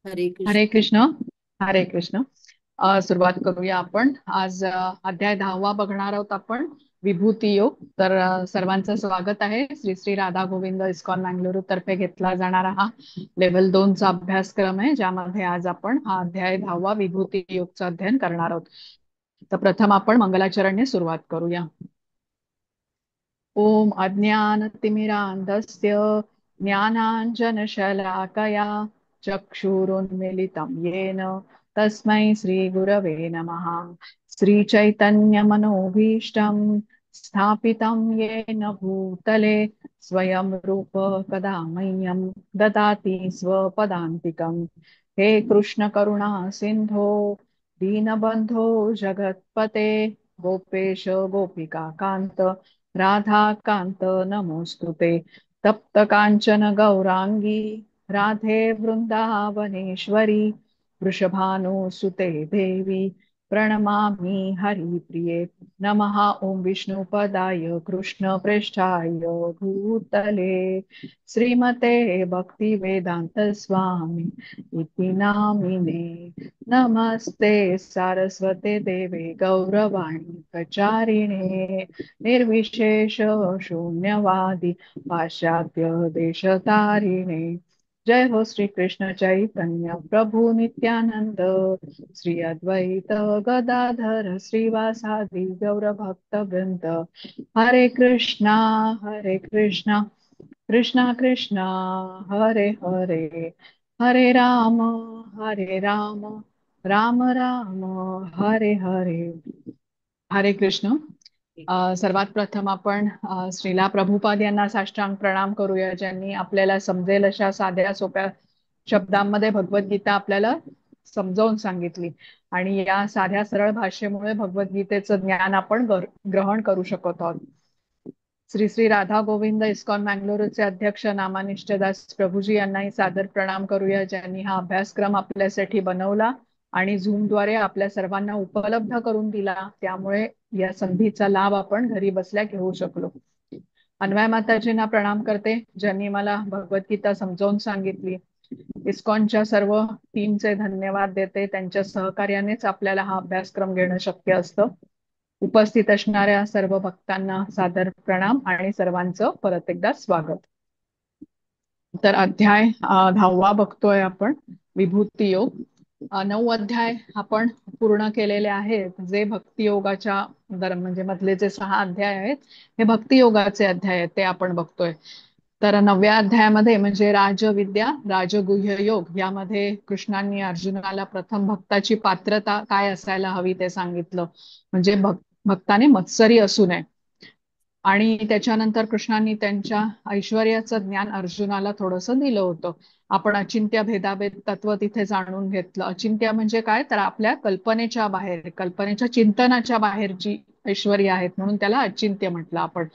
हरे हरे कृष्ण. कृष्ण. हरे कृष्ण. सुरुवात करूया आपण. आज अध्याय 10वा बघणार आहोत आपण. विभूती योग. तर सर्वांचं स्वागत आहे. श्री श्री राधा गोविंद इस्कॉन मँगलुरू तर्फे घेतला जाणारा हा लेव्हल 2 चा अभ्यासक्रम आहे, ज्यामध्ये आज आपण हा अध्याय 10वा विभूती योगचं अध्ययन करणार आहोत. तर प्रथम आपण मंगलाचरणने सुरुवात करूया. ओम अज्ञानतिमिरान्धस्य ज्ञानाञ्जनशलाकया चक्षुरुन्मीलितं येन तस्मै श्रीगुरवे नमः। श्रीचैतन्यमनोभीष्टं स्थापितं येन भूतले स्वयं रूप कदा मह्यं ददाति स्वपदान्तिकम्। हे कृष्ण करुणा सिन्धो दीनबन्धो जगत्पते गोपेश गोपिका कान्त राधाकान्त नमोऽस्तुते। तप्त काञ्चन गौराङ्गी राधे वृन्दावनेश्वरी वृषभानुसुते देवी प्रणमामि हरिप्रिये। नमः ॐ विष्णुपदाय कृष्णप्रेष्ठाय भूतले श्रीमते भक्तिवेदान्त स्वामी इति नामिने। नमस्ते सारस्वते देवे गौरवाणी प्रचारिणे निर्विशेष शून्यवादी पाश्चात्य देशतारिणे। जय हो श्री कृष्ण चैतन्य प्रभु नित्यानंद श्री अद्वैत गदाधर श्रीवासादि गौर भक्त वृंद। हरे कृष्णा कृष्णा कृष्णा हरे हरे हरे हरे राम राम राम हरे हरे। हरे कृष्ण। सर्वात प्रथम आपण श्रीला प्रभुपाद यांना साष्टांग प्रणाम करूया, ज्यांनी आपल्याला समजेल अशा साध्या सोप्या शब्दांमध्ये भगवद्गीता आपल्याला समजावून सांगितली. आणि या साध्या सरळ भाषेमुळे भगवद्गीतेचं ज्ञान आपण ग्रहण करू शकत आहोत. श्री श्री राधा गोविंद इस्कॉन मँगलोरचे अध्यक्ष नामानिष्ठ दास प्रभूजी यांनाही सादर प्रणाम करूया, ज्यांनी हा अभ्यासक्रम आपल्यासाठी बनवला आणि झूमद्वारे आपल्या सर्वांना उपलब्ध करून दिला. त्यामुळे या संधीचा लाभ आपण घरी बसल्या घेऊ शकलो. अन्वय माताजींना प्रणाम करते, ज्यांनी मला भगवद्गीता समजावून सांगितली. इस्कॉनच्या सर्व टीमचे धन्यवाद देते. त्यांच्या सहकार्यानेच आपल्याला हा अभ्यासक्रम घेणं शक्य असतं. उपस्थित असणाऱ्या सर्व भक्तांना सादर प्रणाम आणि सर्वांचं परत एकदा स्वागत. तर अध्याय 10वा बघतोय आपण, विभूती योग. 9 अध्याय आपण पूर्ण केलेले आहेत, जे भक्ती योगाच्या म्हणजे मधले जे 6 अध्याय आहेत हे भक्ती योगाचे अध्याय आहेत, ते आपण बघतोय. तर 9व्या अध्यायामध्ये म्हणजे राजविद्या राजगुह्य योग, यामध्ये कृष्णांनी अर्जुनाला प्रथम भक्ताची पात्रता काय असायला हवी ते सांगितलं. म्हणजे भक्ताने मत्सरी असू नये. आणि त्याच्यानंतर कृष्णांनी त्यांच्या ऐश्वर्याचं ज्ञान अर्जुनाला थोडंसं दिलं होतं. आपण अचिंत्य भेदाभेद तत्व तिथे जाणून घेतलं. अचिंत्य म्हणजे काय, तर आपल्या कल्पनेच्या बाहेर, कल्पनेच्या चिंतनाच्या बाहेर जी ऐश्वर्य आहेत, म्हणून त्याला अचिंत्य म्हटलं आपण.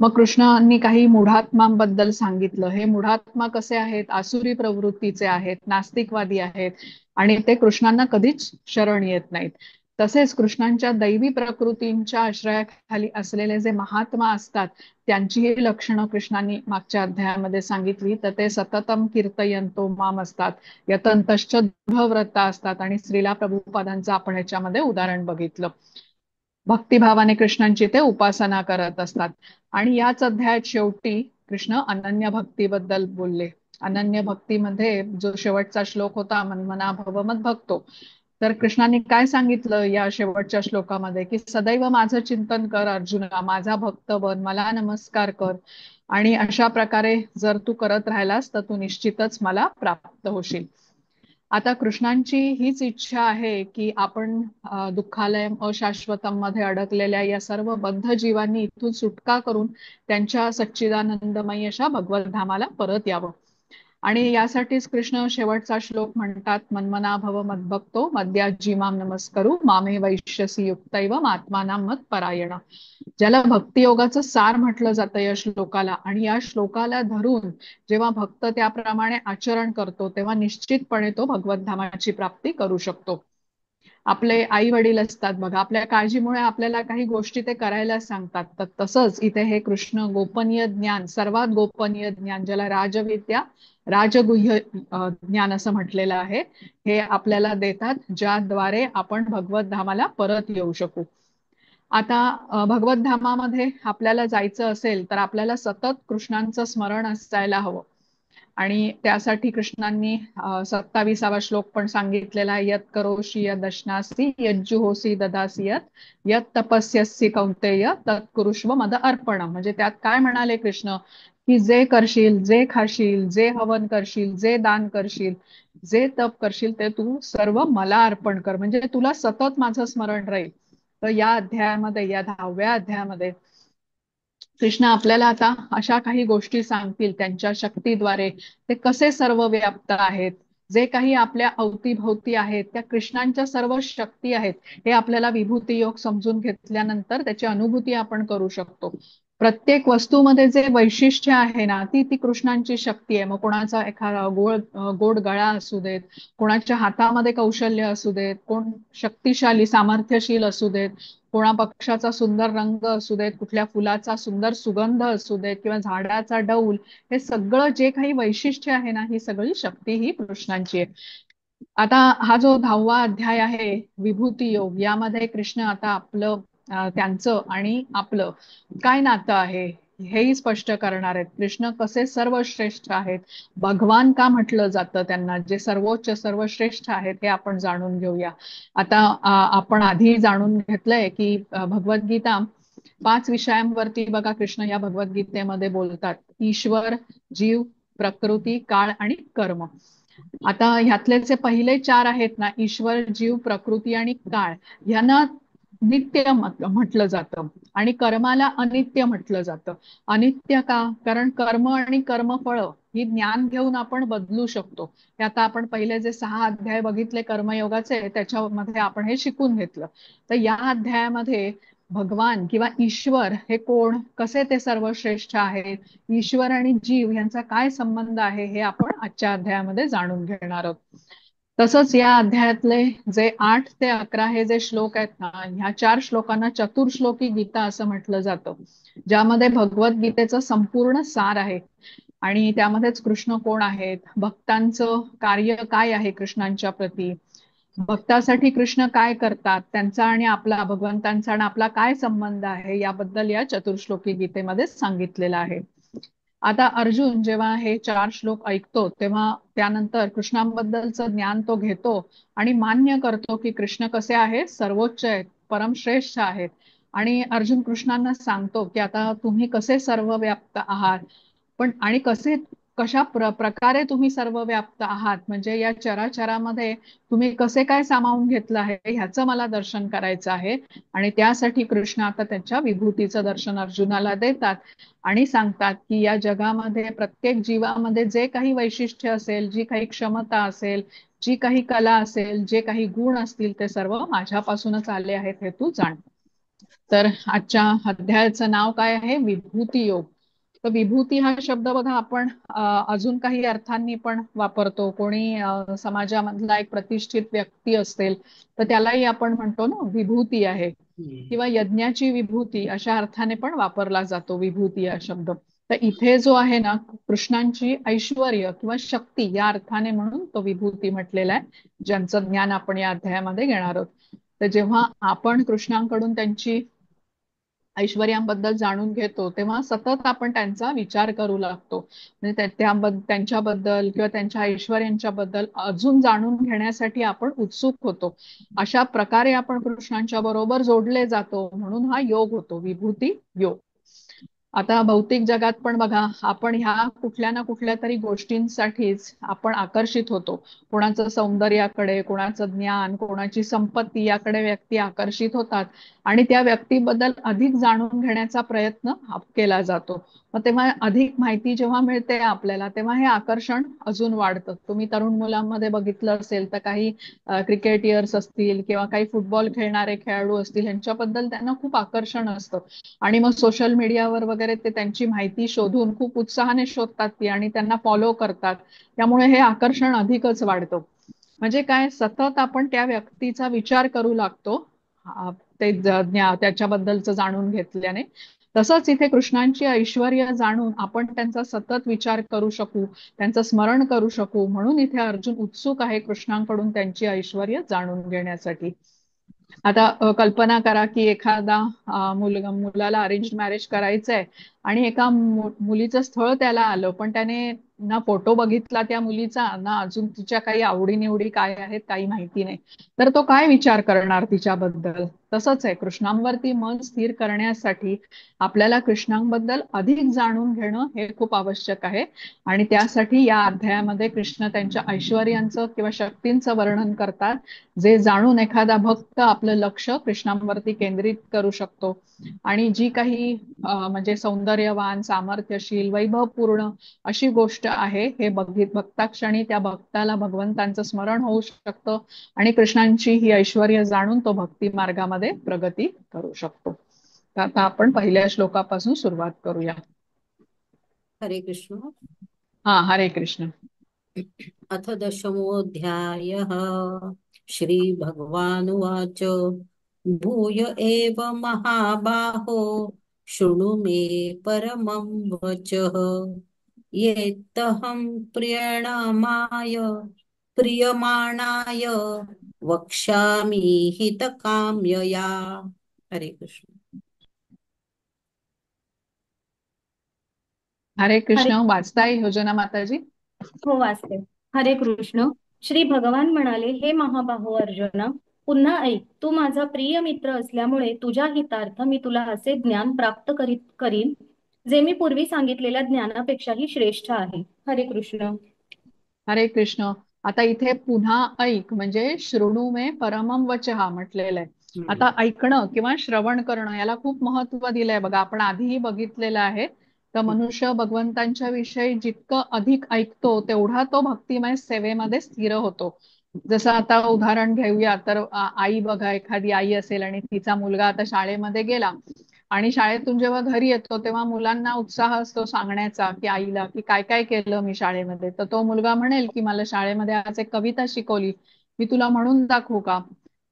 मग कृष्णांनी काही मूढात्मांबद्दल सांगितलं. हे मूढात्मा कसे आहेत, आसुरी प्रवृत्तीचे आहेत, नास्तिकवादी आहेत आणि ते कृष्णांना कधीच शरण येत नाहीत. तसेच कृष्णांच्या दैवी प्रकृतींच्या आश्रयाखाली असलेले जे महात्मा असतात, त्यांचीही लक्षणं कृष्णांनी मागच्या अध्यायामध्ये सांगितली. तर ते सततम कीर्तयंतो माम असतात, यतंतश्च दृढव्रता असतात आणि श्रीला प्रभुपादांचं आपण याच्यामध्ये उदाहरण बघितलं. भक्तिभावाने कृष्णांची ते उपासना करत असतात. आणि याच अध्यायात शेवटी कृष्ण अनन्य भक्तीबद्दल बोलले. अनन्य भक्तीमध्ये जो शेवटचा श्लोक होता, मन्मना भव मद्भक्तो, तर कृष्णाने काय सांगितलं या शेवटच्या श्लोकामध्ये, की सदैव माझं चिंतन कर अर्जुना, माझा भक्त बन, मला नमस्कार कर. आणि अशा प्रकारे जर तू करत राहिलास तर तू निश्चितच मला प्राप्त होशील. आता कृष्णांची हीच इच्छा आहे की आपण दुःखालय अशाश्वतम मध्ये अडकलेल्या या सर्व बद्ध जीवांनी इथून सुटका करून त्यांच्या सच्चिदानंदमयी अशा भगवत धामाला परत यावं. आणि यासाठीच कृष्ण शेवटचा श्लोक म्हणतात, मन्मना भव मद्भक्तो मद्याजी माम नमस्करू मामे वैश्यसी युक्तैव आत्मानां मत परायण. ज्याला भक्ती योगाचं सार म्हटलं जातं या श्लोकाला, आणि या श्लोकाला धरून जेव्हा भक्त त्याप्रमाणे आचरण करतो, तेव्हा निश्चितपणे तो भगवत धामाची प्राप्ती करू शकतो. आपले आई वडील असतात बघा, आपल्या काळजीमुळे आपल्याला काही गोष्टी ते करायला सांगतात. तर तसंच इथे हे कृष्ण गोपनीय ज्ञान, सर्वात गोपनीय ज्ञान, ज्याला राजविद्या, राजगुह्य ज्ञान असं म्हटलेलं आहे, हे आपल्याला देतात, ज्याद्वारे आपण भगवत धामाला परत येऊ शकू. आता भगवत धामामध्ये आपल्याला जायचं असेल तर आपल्याला सतत कृष्णांचं स्मरण असायला हवं. आणि त्यासाठी कृष्णांनी 27वा श्लोक पण सांगितलेला आहे, यत करोषि यद दशनासी यज्जुहोसी ददासी यत यत तपस्यसी कौंतेय तत्कुरुष्व मद अर्पण. म्हणजे त्यात काय म्हणाले कृष्ण, की जे करशील, जे खाशील, जे हवन करशील, जे दान करशील, जे तप करशील, ते तू सर्व मला अर्पण कर, म्हणजे तुला सतत माझं स्मरण राहील. तर या अध्यायामध्ये, या 10व्या अध्यायामध्ये कृष्ण आपल्याला आता अशा काही गोष्टी सांगतील, त्यांच्या शक्तीद्वारे ते कसे सर्व व्याप्त आहेत. जे काही आपल्या अवतीभोवती आहेत त्या कृष्णांच्या सर्व शक्ती आहेत, हे आपल्याला विभूती योग समजून घेतल्यानंतर त्याची अनुभूती आपण करू शकतो. प्रत्येक वस्तूमध्ये जे वैशिष्ट्य आहे ना, ती ती कृष्णांची शक्ती आहे. मग कोणाचा एखादा गोड गळा असू देत, कोणाच्या हातामध्ये कौशल्य असू देत, कोण शक्तिशाली सामर्थ्यशील असू देत, कोणा पक्षाचा सुंदर रंग असू देत, कुठल्या फुलाचा सुंदर सुगंध असू देत, किंवा झाडाचा डौल, हे सगळं जे काही वैशिष्ट्य आहे ना, ही सगळी शक्ती ही कृष्णांची आहे. आता हा जो 10वा अध्याय आहे विभूती योग, यामध्ये कृष्ण आता आपलं त्यांचं आणि आपलं काय नातं आहे हेही स्पष्ट करणार आहेत. कृष्ण कसे सर्वश्रेष्ठ आहेत, भगवान का म्हटलं जातं त्यांना, जे सर्वोच्च सर्वश्रेष्ठ आहेत, हे आपण जाणून घेऊया. आता आपण आधी जाणून घेतलंय की भगवद्गीता 5 विषयांवरती बघा कृष्ण या भगवद्गीतेमध्ये बोलतात: ईश्वर, जीव, प्रकृती, काळ आणि कर्म. आता ह्यातले जे पहिले 4 आहेत ना, ईश्वर, जीव, प्रकृती आणि काळ, ह्यांना नित्य म्हटलं जातं आणि कर्माला अनित्य म्हटलं जातं. अनित्य का? कारण कर्म आणि कर्मफळ ही ज्ञान घेऊन आपण बदलू शकतो. हे आता आपण पहिले जे 6 अध्याय बघितले कर्मयोगाचे, त्याच्यामध्ये आपण हे शिकून घेतलं. तर या अध्यायामध्ये भगवान किंवा ईश्वर हे कोण, कसे ते सर्वश्रेष्ठ आहेत, ईश्वर आणि जीव यांचा काय संबंध आहे, हे आपण आजच्या अध्यायामध्ये जाणून घेणार आहोत. तसंच या अध्यायातले जे 8 ते 11 हे जे श्लोक आहेत ना, ह्या 4 श्लोकांना चतुर्श्लोकी गीता असं म्हटलं जातं, ज्यामध्ये भगवद्गीतेचं संपूर्ण सार आहे. आणि त्यामध्येच कृष्ण कोण आहेत, भक्तांचं कार्य काय आहे कृष्णांच्या प्रती, भक्तासाठी कृष्ण काय करतात, त्यांचा आणि आपला, भगवंतांचा आणि आपला काय संबंध आहे, याबद्दल या चतुर्श्लोकी गीतेमध्ये सांगितलेलं आहे. आता अर्जुन जेव्हा हे 4 श्लोक ऐकतो, तेव्हा त्यानंतर कृष्णांबद्दलचं ज्ञान तो घेतो आणि मान्य करतो की कृष्ण कसे आहेत, सर्वोच्च आहेत, परमश्रेष्ठ आहेत. आणि अर्जुन कृष्णांना सांगतो की आता तुम्ही कसे सर्वव्याप्त आहात, पण आणि कशा प्रकारे तुम्ही सर्वव्याप्त आहात, म्हणजे या चराचरामध्ये तुम्ही कसे काय सामावून घेतलं आहे, ह्याचं मला दर्शन करायचं आहे. आणि त्यासाठी कृष्ण आता त्यांच्या विभूतीचं दर्शन अर्जुनाला देतात आणि सांगतात की या जगामध्ये प्रत्येक जीवामध्ये जे काही वैशिष्ट्य असेल, जी काही क्षमता असेल, जी काही कला असेल, जे काही गुण असतील, ते सर्व माझ्यापासूनच आले आहेत, हे तू जाण. तर आजच्या अध्यायाचं नाव काय आहे, विभूती योग. तर विभूती हा शब्द बघा आपण अजून काही अर्थांनी पण वापरतो. कोणी समाजामधला एक प्रतिष्ठित व्यक्ती असेल तर त्यालाही आपण म्हणतो ना विभूती आहे, किंवा यज्ञाची विभूती अशा अर्थाने पण वापरला जातो विभूती हा शब्द. तर इथे जो आहे ना, कृष्णांची ऐश्वर्य किंवा शक्ती या अर्थाने म्हणून तो विभूती म्हटलेला आहे, ज्यांचं ज्ञान आपण या अध्यायामध्ये घेणार आहोत. तर जेव्हा आपण कृष्णांकडून त्यांची ऐश्वर्याबद्दल जाणून घेतो, तेव्हा सतत आपण त्यांचा विचार करू लागतो. म्हणजे त्यांच्याबद्दल किंवा त्यांच्या ऐश्वर्यांच्या बद्दल अजून जाणून घेण्यासाठी आपण उत्सुक होतो. अशा प्रकारे आपण कृष्णांच्या बरोबर जोडले जातो, म्हणून हा योग होतो, विभूती योग. आता भौतिक जगात पण बघा, आपण ह्या कुठल्या ना कुठल्या तरी गोष्टींसाठीच आपण आकर्षित होतो. कोणाचं सौंदर्याकडे, कोणाचं ज्ञान, कोणाची संपत्ती याकडे व्यक्ती आकर्षित होतात आणि त्या व्यक्तीबद्दल अधिक जाणून घेण्याचा प्रयत्न केला जातो. मग तेव्हा अधिक माहिती जेव्हा मिळते आपल्याला, तेव्हा हे आकर्षण अजून वाढतं. तुम्ही तरुण मुलांमध्ये बघितलं असेल तर काही क्रिकेटियर्स असतील किंवा काही फुटबॉल खेळणारे खेळाडू असतील, यांच्याबद्दल त्यांना खूप आकर्षण असतं आणि मग सोशल मीडियावर वगैरे ते त्यांची माहिती शोधून खूप उत्साहाने शोधतात ती आणि त्यांना फॉलो करतात. त्यामुळे हे आकर्षण अधिकच वाढतं. म्हणजे काय, सतत आपण त्या व्यक्तीचा विचार करू लागतो आ, ते त्याच्याबद्दलचं जाणून घेतल्याने. तसंच इथे कृष्णांची ऐश्वर्य जाणून आपण त्यांचा सतत विचार करू शकू, त्यांचं स्मरण करू शकू, म्हणून इथे अर्जुन उत्सुक आहे कृष्णांकडून त्यांची ऐश्वर्य जाणून घेण्यासाठी. आता कल्पना करा की एखादा मुलाला अरेंज मॅरेज करायचंय आणि एका मुलीचं स्थळ त्याला आलं, पण त्याने ना फोटो बघितला त्या मुलीचा, ना अजून तिच्या काही आवडीनिवडी काय आहेत काही माहिती नाही. तर तो काय विचार करणार तिच्याबद्दल? तसंच आहे, कृष्णांवरती मन स्थिर करण्यासाठी आपल्याला कृष्णांबद्दल अधिक जाणून घेणं हे खूप आवश्यक आहे. आणि त्यासाठी या अध्यायामध्ये कृष्ण त्यांच्या ऐश्वर्यांचं किंवा शक्तींचं वर्णन करतात, जे जाणून एखादा भक्त आपलं लक्ष कृष्णांवरती केंद्रित करू शकतो. आणि जी काही म्हणजे सौंदर्यवान, सामर्थ्यशील, वैभवपूर्ण अशी गोष्ट आहे, हे बघता क्षणी त्या भक्ताला भगवंतांचं स्मरण होऊ शकतं आणि कृष्णांची ही ऐश्वर्य जाणून तो भक्ती मार्गामध्ये प्रगती करू शकतो. तर आता आपण पहिल्या श्लोकापासून सुरुवात करूया. हरे कृष्ण. हा, हरे कृष्ण. अथ दशमोऽध्यायः। श्रीभगवानुवाच भूय एव महाबाहो शृणु मे परमं वचः। येत्तहं प्रियमाणाय वक्ष्यामि हितकाम्यया। हरे कृष्ण। हरे हरे कृष्ण. वाचताय योजना माताजी? हो, वाचते. हरे कृष्ण. श्री भगवान म्हणाले, हे महाबाहो अर्जुना, पुन्हा ऐक. तू माझा प्रिय मित्र असल्यामुळे तुझ्या हितार्थ मी तुला असे ज्ञान प्राप्त करीन जे मी पूर्वी सांगितलेल्या ज्ञानापेक्षाही श्रेष्ठ आहे. हरे कृष्ण. हरे कृष्ण. आता इथे पुन्हा ऐक म्हणजे शृणु मे परमम वचः म्हटलेलं आहे. हम्म. आता ऐकणं किंवा श्रवण करणं याला खूप महत्व दिलंय बघा. आपण आधीही बघितलेलं आहे. तर मनुष्य भगवंतांच्या विषयी जितकं अधिक ऐकतो तेवढा तो भक्तिमय सेवेमध्ये स्थिर होतो. जसं आता उदाहरण घेऊया तर आई बघा, एखादी आई असेल आणि तिचा मुलगा आता शाळेमध्ये गेला आणि शाळेतून जेव्हा घरी येतो तेव्हा मुलांना उत्साह असतो सांगण्याचा की आईला की काय काय केलं मी शाळेमध्ये. तर तो मुलगा म्हणेल की मला शाळेमध्ये आज एक कविता शिकवली, मी तुला म्हणून दाखवू का?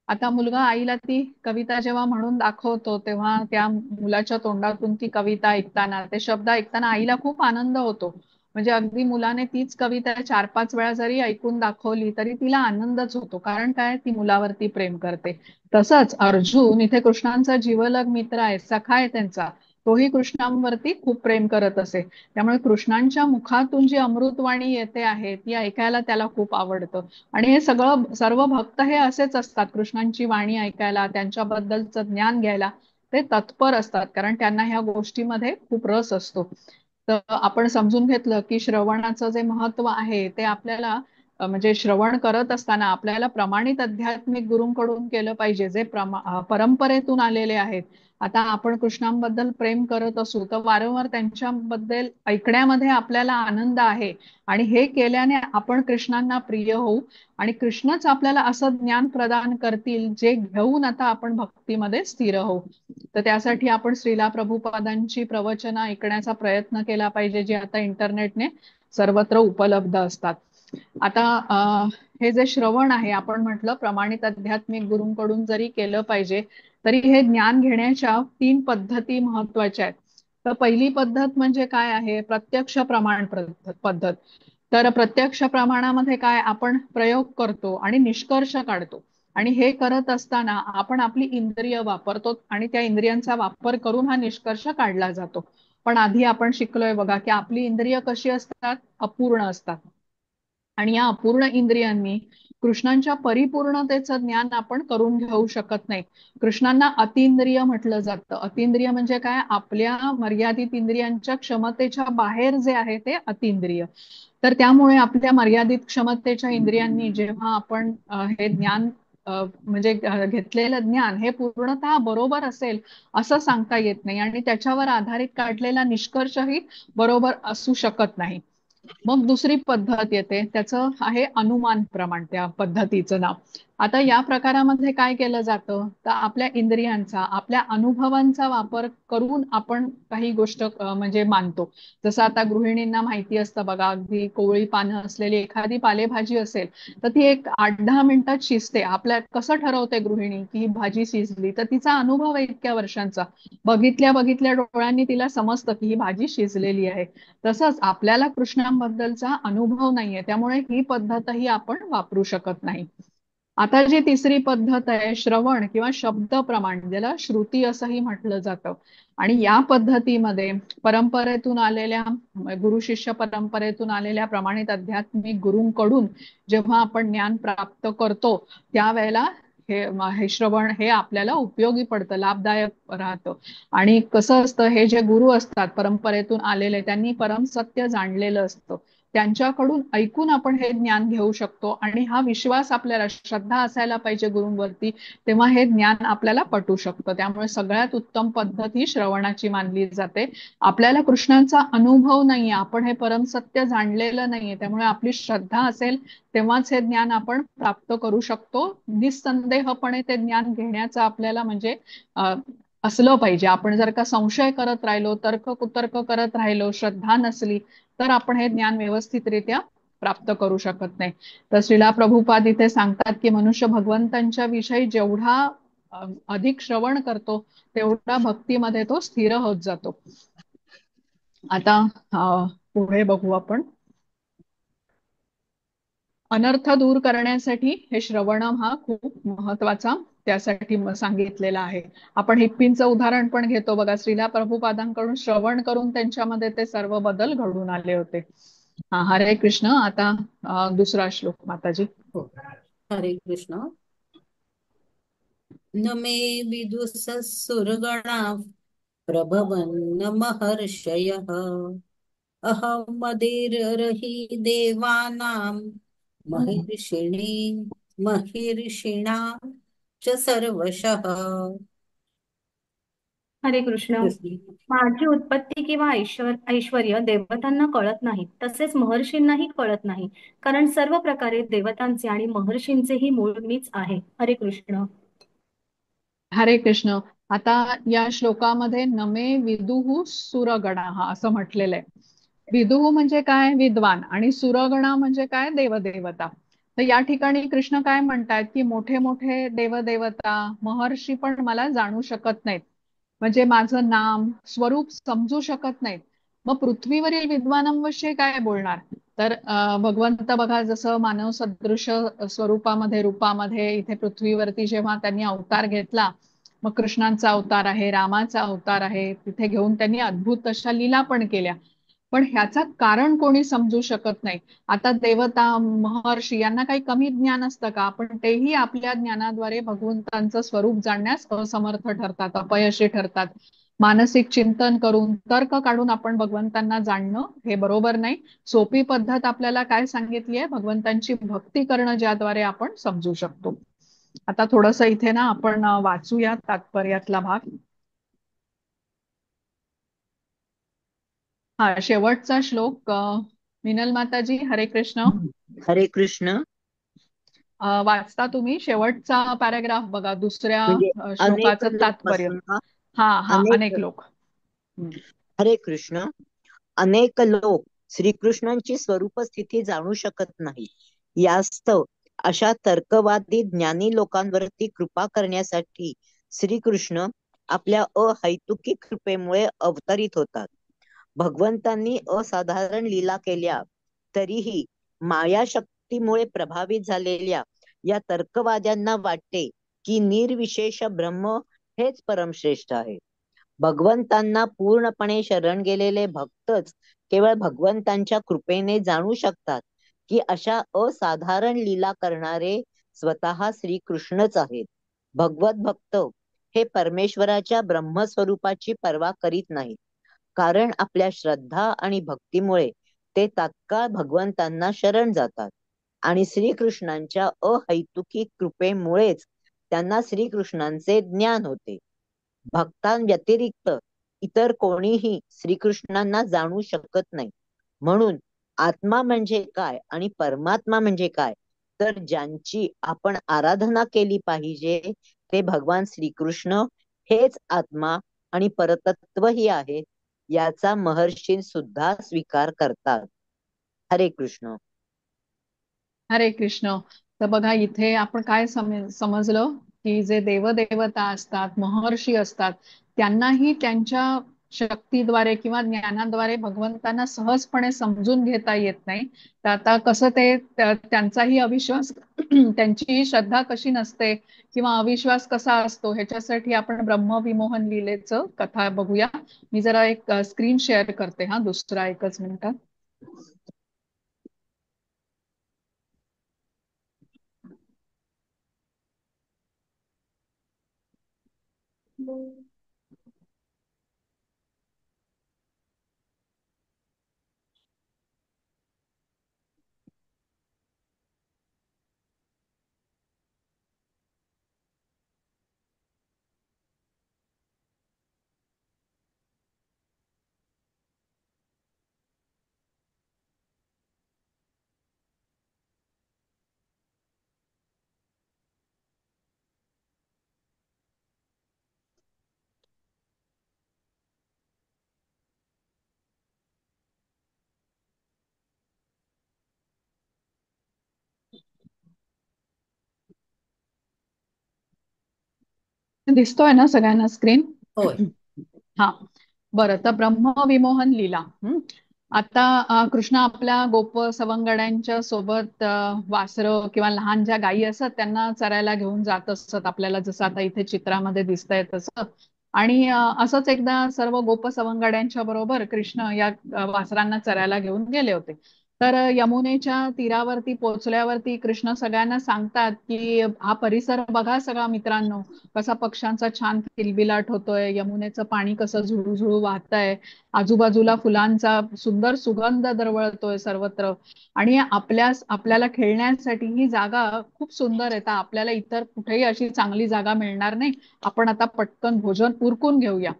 आता मुलगा आईला ती कविता जेव्हा म्हणून दाखवतो तेव्हा त्या मुलाच्या तोंडातून ती कविता ऐकताना, ते शब्द ऐकताना आईला खूप आनंद होतो. म्हणजे अगदी मुलाने तीच कविता 4-5 वेळा जरी ऐकून दाखवली तरी तिला आनंदच होतो. कारण काय, ती मुलावरती प्रेम करते. तसंच अर्जुन इथे कृष्णांचा जीवलग मित्र आहे, सखा आहे त्यांचा. तोही कृष्णांवरती खूप प्रेम करत असे. त्यामुळे कृष्णांच्या मुखातून जी अमृतवाणी येते आहे ती ऐकायला त्याला खूप आवडतं. आणि हे सगळं सर्व भक्त हे असेच असतात, कृष्णांची वाणी ऐकायला, त्यांच्याबद्दलचं ज्ञान घ्यायला ते तत्पर असतात, कारण त्यांना ह्या गोष्टीमध्ये खूप रस असतो. तर आपण समजून घेतलं की श्रवणाचं जे महत्व आहे ते आपल्याला म्हणजे श्रवण करत असताना आपल्याला प्रमाणित आध्यात्मिक गुरूंकडून केलं पाहिजे, जे परंपरेतून आलेले आहेत. आता आपण कृष्णांबद्दल प्रेम करत असू तर वारंवार त्यांच्याबद्दल ऐकण्यामध्ये आपल्याला आनंद आहे. आणि हे केल्याने आपण कृष्णांना प्रिय होऊ आणि कृष्णच आपल्याला असं ज्ञान प्रदान करतील जे घेऊन आता आपण भक्तीमध्ये स्थिर होऊ. तर त्यासाठी आपण श्रीला प्रभुपादांची प्रवचनं ऐकण्याचा प्रयत्न केला पाहिजे, जी आता इंटरनेटने सर्वत्र उपलब्ध असतात. आता हे जे श्रवण आहे आपण म्हटलं प्रमाणित आध्यात्मिक गुरूंकडून जरी केलं पाहिजे तरी हे ज्ञान घेण्याच्या 3 पद्धती महत्वाच्या आहेत. तर पहिली पद्धत म्हणजे काय आहे, प्रत्यक्ष प्रमाण पद्धत. तर प्रत्यक्ष प्रमाणामध्ये काय, आपण प्रयोग करतो आणि निष्कर्ष काढतो. आणि हे करत असताना आपण आपली इंद्रिय वापरतो आणि त्या इंद्रियांचा वापर करून हा निष्कर्ष काढला जातो. पण आधी आपण शिकलोय बघा की आपली इंद्रिय कशी असतात, अपूर्ण असतात. आणि या अपूर्ण इंद्रियांनी कृष्णांच्या परिपूर्णतेचं ज्ञान आपण करून घेऊ शकत नाही. कृष्णांना अतिंद्रिय म्हटलं जातं. अतिंद्रिय म्हणजे काय, आपल्या मर्यादित इंद्रियांच्या क्षमतेच्या बाहेर जे आहे ते अतिंद्रिय. तर त्यामुळे आपल्या मर्यादित क्षमतेच्या इंद्रियांनी जेव्हा आपण हे ज्ञान म्हणजे घेतलेलं ज्ञान हे पूर्णतः बरोबर असेल असं सांगता येत नाही आणि त्याच्यावर आधारित काढलेला निष्कर्षही बरोबर असू शकत नाही. मग दुसरी पद्धत येते, त्याचं आहे अनुमान प्रमाण, त्या पद्धतीचं नाव. आता या प्रकारामध्ये काय केलं जातं, तर आपल्या इंद्रियांचा, आपल्या अनुभवांचा वापर करून आपण काही गोष्ट म्हणजे मानतो. जसं आता गृहिणींना माहिती असतं बघा, अगदी कोवळी पानं असलेली एखादी पालेभाजी असेल तर ती एक 8-10 मिनिटात शिजते. आपल्या कसं ठरवते गृहिणी की ही भाजी शिजली, तर तिचा अनुभव आहे इतक्या वर्षांचा. बघितल्या बघितल्या डोळ्यांनी तिला समजतं की ही भाजी शिजलेली आहे. तसंच आपल्याला कृष्णांबद्दलचा अनुभव नाहीये, त्यामुळे ही पद्धतही आपण वापरू शकत नाही. आता जी तिसरी पद्धत आहे, श्रवण किंवा शब्द प्रमाण, ज्याला श्रुती असंही म्हटलं जातं. आणि या पद्धतीमध्ये परंपरेतून आलेल्या, गुरु शिष्य परंपरेतून आलेल्या प्रमाणित आध्यात्मिक गुरूंकडून जेव्हा आपण ज्ञान प्राप्त करतो, त्यावेळेला हे श्रवण हे आपल्याला उपयोगी पडतं, लाभदायक राहतं. आणि कसं असतं, हे जे गुरु असतात परंपरेतून आलेले, त्यांनी परमसत्य जाणलेलं असतं. त्यांच्याकडून ऐकून आपण हे ज्ञान घेऊ शकतो आणि हा विश्वास, आपल्याला श्रद्धा असायला पाहिजे गुरूंवरती, तेव्हा हे ज्ञान आपल्याला पटू शकतं. त्यामुळे सगळ्यात उत्तम पद्धत ही श्रवणाची मानली जाते. आपल्याला कृष्णांचा अनुभव नाहीये, आपण हे परमसत्य जाणलेलं नाहीये, त्यामुळे आपली श्रद्धा असेल तेव्हाच हे ज्ञान आपण प्राप्त करू शकतो. निसंदेहपणे ते ज्ञान घेण्याचं आपल्याला म्हणजे असलं पाहिजे. आपण जर का संशय करत राहिलो, तर्क कुतर्क करत राहिलो, श्रद्धा नसली, तर आपण हे ज्ञान व्यवस्थितरित्या प्राप्त करू शकत नाही. तर श्रीला प्रभुपाद इथे सांगतात की मनुष्य भगवंतांच्या विषयी जेवढा अधिक श्रवण करतो, तेवढा भक्तीमध्ये तो स्थिर होत जातो. आता पुढे बघू आपण. अनर्थ दूर करण्यासाठी हे श्रवणम हा खूप महत्वाचा त्यासाठी सांगितलेला आहे. आपण हिप्पींचं उदाहरण पण घेतो बघा, श्रीला प्रभुपादांकडून श्रवण करून त्यांच्यामध्ये ते सर्व बदल घडून आले होते. हरे कृष्ण. आता दुसरा श्लोक माताजी. हो. हरे कृष्ण. न मे विदुषः सुरगणा प्रभवन्न महर्षयः अहं मदिरहि देवानां महिर्षिणा च सर्वशः. हरे कृष्ण. कृष्ण. माझी उत्पत्ती किंवा ऐश्वर्य देवतांना कळत नाही, तसेच महर्षींनाही कळत नाही, कारण सर्व प्रकारे देवतांचे आणि महर्षींचेही मूळ मीच आहे. हरे कृष्ण. हरे कृष्ण. आता या श्लोकामध्ये नमे विदुहु सुरगणा असं म्हटलेलं आहे. विदुहू म्हणजे काय, विद्वान, आणि सुरगणा म्हणजे काय, देवदेवता. तर या ठिकाणी कृष्ण काय म्हणतात की मोठे मोठे देवदेवता, महर्षी पण मला जाणू शकत नाहीत, म्हणजे माझं नाम स्वरूप समजू शकत नाहीत. मग पृथ्वीवरील विद्वानांविषयी काय बोलणार. तर भगवंत बघा, जसं मानव सदृश स्वरूपामध्ये, रूपामध्ये इथे पृथ्वीवरती जेव्हा त्यांनी अवतार घेतला, मग कृष्णांचा अवतार आहे, रामाचा अवतार आहे, तिथे घेऊन त्यांनी अद्भुत अशा लीला पण केल्या. पण ह्याचा कारण कोणी समजू शकत नाही. आता देवता, महर्षी यांना काही कमी ज्ञान असतं का, पण तेही आपल्या ज्ञानाद्वारे भगवंतांचं स्वरूप जाणण्यास असमर्थ ठरतात, अपयशी ठरतात. मानसिक चिंतन करून, तर्क काढून आपण भगवंतांना जाणणं हे बरोबर नाही. सोपी पद्धत आपल्याला काय सांगितली आहे, भगवंतांची भक्ती करणं, ज्याद्वारे आपण समजू शकतो. आता थोडस इथे ना आपण वाचूया तात्पर्यातला भाग. शेवटचा श्लोक. मिनल माताजी, हरे कृष्ण. हरे कृष्ण. वाचता तुम्ही शेवटचा पॅराग्राफ बघा, दुसऱ्या म्हणजे अनेक श्लोकाचं लोक तात्पर्य. पासून का? हा, अनेक. अनेक लोक. हरे कृष्ण. अनेक लोक श्रीकृष्णांची स्वरूप स्थिती जाणू शकत नाही. यास्तव अशा तर्कवादी ज्ञानी लोकांवरती कृपा करण्यासाठी श्रीकृष्ण आपल्या अहैतुकी कृपेमुळे अवतरित होतात. भगवंतांनी असाधारण लीला केल्या तरीही माया शक्तीमुळे प्रभावित झालेल्या या तर्कवाद्यांना वाटते की निर्विशेष ब्रह्म हेच परमश्रेष्ठ आहे. भगवंतांना पूर्णपणे शरण गेलेले भक्तच केवळ भगवंतांच्या कृपेने जाणू शकतात की अशा असाधारण लीला करणारे स्वतः श्रीकृष्णच आहेत. भगवत भक्त हे परमेश्वराच्या ब्रह्मस्वरूपाची पर्वा करीत नाहीत, कारण आपल्या श्रद्धा आणि भक्तीमुळे ते तात्काळ भगवंतांना शरण जातात आणि श्रीकृष्णांच्या अहैतुकी कृपेमुळेच त्यांना श्रीकृष्णांचे ज्ञान होते. भक्तांव्यतिरिक्त इतर कोणीही श्रीकृष्णांना जाणू शकत नाही. म्हणून आत्मा म्हणजे काय आणि परमात्मा म्हणजे काय तर ज्यांची आपण आराधना केली पाहिजे ते भगवान श्रीकृष्ण हेच आत्मा आणि परतत्वही आहेत, याचा महर्षी सुद्धा स्वीकार करतात. हरे कृष्ण. हरे कृष्ण. तर बघा इथे आपण काय समजलं की जे देवदेवता असतात, महर्षी असतात, त्यांनाही त्यांच्या शक्तीद्वारे किंवा ज्ञानाद्वारे भगवंतांना सहजपणे समजून घेता येत नाही. तर आता कसं ते त्यांचाही अविश्वास त्यांची श्रद्धा कशी नसते किंवा अविश्वास कसा असतो, ह्याच्यासाठी आपण ब्रह्मविमोहन लीलेचं कथा बघूया. मी जरा एक स्क्रीन शेअर करते, हा दुसरा एकच मिनिट. दिसतोय ना सगळ्यांना स्क्रीन? होय. हा, बरं. तर ब्रह्मविमोहन लीला. आता कृष्ण आपल्या गोप सवंगड्यांच्या सोबत वासरं किंवा लहान ज्या गायी असत त्यांना चरायला घेऊन जात असत, आपल्याला जसं आता इथे चित्रामध्ये दिसतंय तसं. आणि असंच एकदा सर्व गोप सवंगड्यांच्या बरोबर कृष्ण या वासरांना चरायला घेऊन गेले होते. तर यमुनेच्या तीरावरती पोहोचल्यावरती कृष्ण सगळ्यांना सांगतात की हा परिसर बघा सगळा मित्रांनो, कसा पक्ष्यांचा छान किलबिलाट होतोय, यमुनेचं पाणी कसं झुळूझुळू वाहतंय, आजूबाजूला फुलांचा सुंदर सुगंध दरवळतोय सर्वत्र, आणि आपल्याला खेळण्यासाठी ही जागा खूप सुंदर आहे. तर आपल्याला इतर कुठेही अशी चांगली जागा मिळणार नाही, आपण आता पटकन भोजन उरकून घेऊया,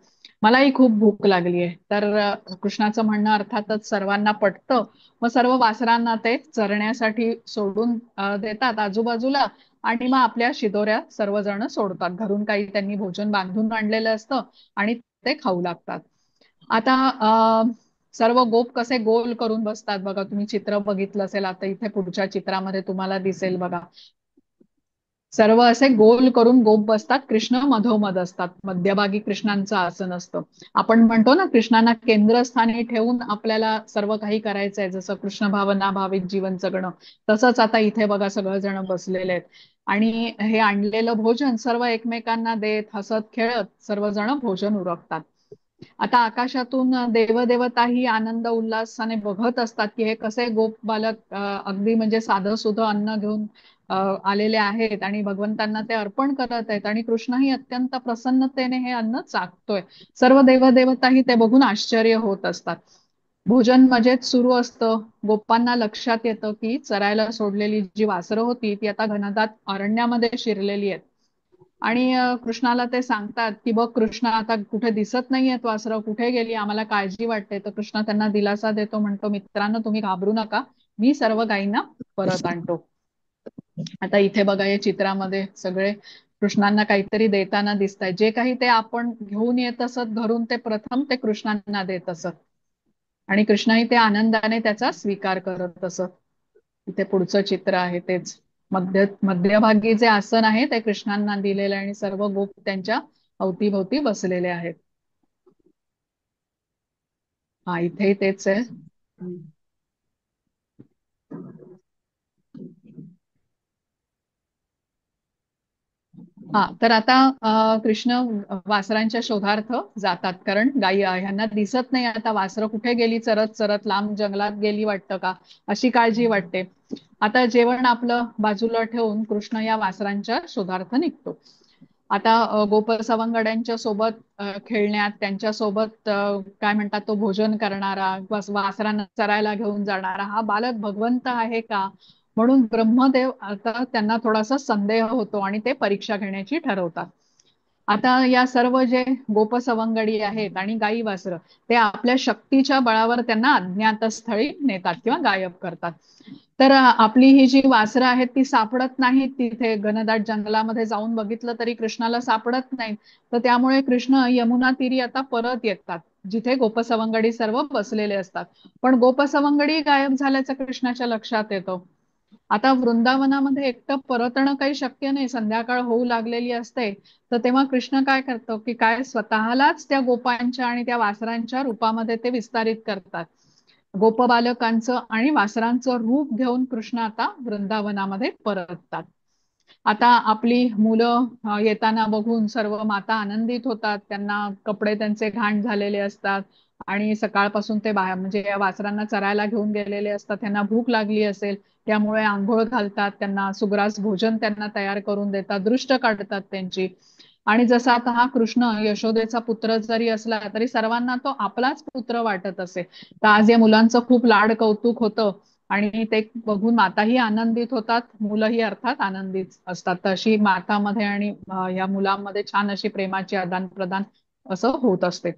मलाही खूप भूक लागली आहे. तर कृष्णाचं म्हणणं अर्थातच सर्वांना पटतं. मग सर्व वासरांना ते चरण्यासाठी सोडून देतात आजूबाजूला, आणि मग आपल्या शिदोऱ्या सर्वजण सोडतात. घरून काही त्यांनी भोजन बांधून आणलेलं असतं आणि ते खाऊ लागतात. आता सर्व गोप कसे गोल करून बसतात बघा, तुम्ही चित्र बघितलं असेल, आता इथे पुढच्या चित्रामध्ये तुम्हाला दिसेल बघा. सर्व असे गोल करून गोप बसतात, कृष्ण मधोमध असतात, मध्यभागी कृष्णांचं आसन असतं. आपण म्हणतो ना कृष्णांना केंद्रस्थानी ठेवून आपल्याला सर्व काही करायचंय, जसं कृष्ण भावना भावित जीवन जगणं, तसंच आता इथे बघा सगळेजण बसलेले आहेत. आणि हे आणलेलं भोजन सर्व एकमेकांना देत हसत खेळत सर्वजण भोजन उरकतात. आता आकाशातून देवदेवताही आनंद उल्हासाने बघत असतात की हे कसे गोप बालक अगदी म्हणजे साधं सुधं अन्न घेऊन आलेले आहेत आणि भगवंतांना ते अर्पण करत आहेत, आणि कृष्णही अत्यंत प्रसन्नतेने हे अन्न चाखतोय. सर्व देवदेवताही ते बघून आश्चर्य होत असतात. भोजन मजेत सुरू असतं. गोपांना लक्षात येतं की चरायला सोडलेली जी वासरं होती ती आता घनदाट अरण्यामध्ये शिरलेली आहेत. आणि कृष्णाला ते सांगतात की बघ कृष्ण, आता कुठे दिसत नाहीयेत वासरं, कुठे गेली, आम्हाला काळजी वाटते. तर कृष्ण त्यांना दिलासा देतो, म्हणतो मित्रांनो तुम्ही घाबरू नका, मी सर्व गायींना परत आणतो. आता इथे बघा या चित्रामध्ये सगळे कृष्णांना काहीतरी देताना दिसत आहे. जे काही ते आपण घेऊन येत असत घरून ते प्रथम ते कृष्णांना देत असत, आणि कृष्णही ते आनंदाने त्याचा स्वीकार करत असत. इथे पुढचं चित्र आहे तेच. मध्यभागी जे आसन आहे ते कृष्णांना दिलेलं आहे आणि सर्व गोप त्यांच्या अवतीभोवती बसलेले आहेत. हा, इथे तेच आहे. हा, तर आता कृष्ण वासरांच्या शोधार्थ जातात, कारण गायी ह्यांना दिसत नाही, आता वासरं कुठे गेली, चरत चरत लांब जंगलात गेली वाटतं का, अशी काळजी वाटते. आता जेवण आपलं बाजूला ठेवून कृष्ण या वासरांच्या शोधार्थ निघतो. आता गोपसवंगड्यांच्या सोबत खेळण्यात, त्यांच्या सोबत काय म्हणतात तो भोजन करणारा, वासरांना चरायला घेऊन जाणारा हा बालक भगवंत आहे का, म्हणून ब्रह्मदेव आता त्यांना थोडासा संदेह होतो आणि ते परीक्षा घेण्याची ठरवतात. आता या सर्व जे गोपसवंगडी आहेत आणि गाई वासरं ते आपल्या शक्तीच्या बळावर त्यांना अज्ञातस्थळी नेतात किंवा गायब करतात. तर आपली ही जी वासरं आहेत ती सापडत नाहीत तिथे, घनदाट जंगलामध्ये जाऊन बघितलं तरी कृष्णाला सापडत नाहीत. तर त्यामुळे कृष्ण यमुना तीरी आता परत येतात, जिथे गोपसवंगडी सर्व बसलेले असतात. पण गोपसवंगडी गायब झाल्याचं कृष्णाच्या लक्षात येतं. आता वृंदावनामध्ये एकटं परतणं काही शक्य नाही, संध्याकाळ होऊ लागलेली असते. तर तेव्हा कृष्ण काय करतो की काय स्वतःलाच त्या गोपांच्या आणि त्या वासरांच्या रूपामध्ये ते विस्तारित करतात. गोपबालकांचं आणि वासरांचं रूप घेऊन कृष्ण आता वृंदावनामध्ये परततात. आता आपली मुलं येताना बघून सर्व माता आनंदित होतात. त्यांना कपडे त्यांचे घाण झालेले असतात आणि सकाळपासून ते बाहेर म्हणजे या वासरांना चरायला घेऊन गेलेले असतात. त्यांना भूक लागली असेल, त्यामुळे आंघोळ घालतात, त्यांना सुग्रास भोजन त्यांना तयार करून देतात, दृष्ट काढतात त्यांची. आणि जसा आता हा कृष्ण यशोदेचा पुत्र जरी असला तरी सर्वांना तो आपलाच पुत्र वाटत असे. तर आज या मुलांचं खूप लाड कौतुक होतं आणि ते बघून माताही आनंदित होतात, मुलंही अर्थात आनंदित असतात. तर अशी मातामध्ये आणि या मुलांमध्ये छान अशी प्रेमाची आदान प्रदान असं होत असते.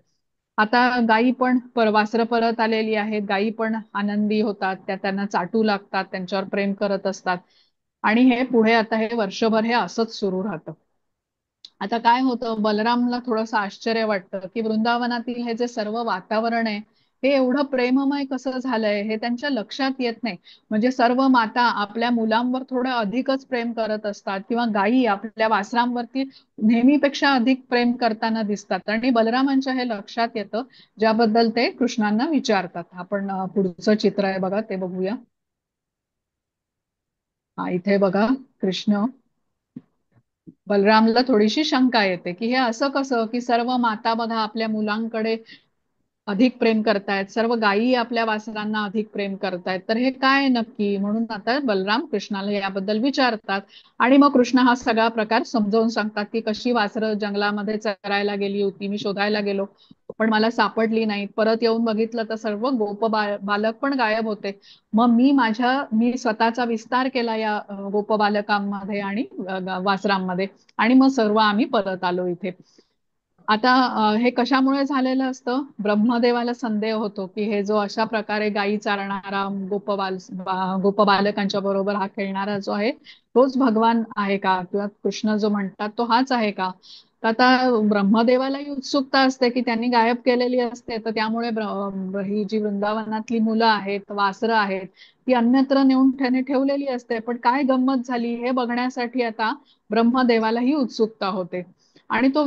आता गायी पण वासरं परत आलेली आहेत, गायी पण आनंदी होतात, त्या त्यांना चाटू लागतात, त्यांच्यावर प्रेम करत असतात. आणि हे पुढे आता हे वर्षभर हे असंच सुरू राहतं. आता काय होतं, बलरामला थोडंसं आश्चर्य वाटतं की वृंदावनातील हे जे सर्व वातावरण आहे हे एवढं प्रेममय कसं झालंय हे त्यांच्या लक्षात येत नाही. म्हणजे सर्व माता आपल्या मुलांवर थोडं अधिकच प्रेम करत असतात किंवा गायी आपल्या वासरांवरती नेहमीपेक्षा अधिक प्रेम करताना दिसतात आणि बलरामांच्या हे लक्षात येतं, ज्याबद्दल ते कृष्णांना विचारतात. आपण पुढचं चित्र आहे बघा, ते बघूया. इथे बघा, कृष्ण बलरामला थोडीशी शंका येते की हे असं कसं की सर्व माता बघा आपल्या मुलांकडे अधिक प्रेम करतायत, सर्व गायी आपल्या वासरांना अधिक प्रेम करतायत, तर हे काय नक्की. म्हणून आता बलराम कृष्णाला याबद्दल विचारतात आणि मग कृष्ण हा सगळा प्रकार समजावून सांगतात की कशी वासरं जंगलामध्ये चरायला गेली होती, मी शोधायला गेलो पण मला सापडली नाहीत, परत येऊन बघितलं तर सर्व बालक पण गायब होते. मग मी स्वतःचा विस्तार केला या गोपबालकांमध्ये आणि वासरांमध्ये आणि मग सर्व आम्ही परत आलो इथे. आता हे कशामुळे झालेलं असतं, ब्रह्मदेवाला संदेह होतो की हे जो अशा प्रकारे गायी चारणारा गोपबालकांच्या बरोबर हा खेळणारा जो आहे तोच भगवान आहे का, किंवा कृष्ण जो म्हणतात तो हाच आहे का. तर आता ब्रह्मदेवालाही उत्सुकता असते की त्यांनी गायब केलेली असते, तर त्यामुळे ही जी वृंदावनातली मुलं आहेत, वासरं आहेत, ती अन्यत्र नेऊन त्याने ठेवलेली असते. पण काय गंमत झाली हे बघण्यासाठी आता ब्रह्मदेवालाही उत्सुकता होते. आणि तो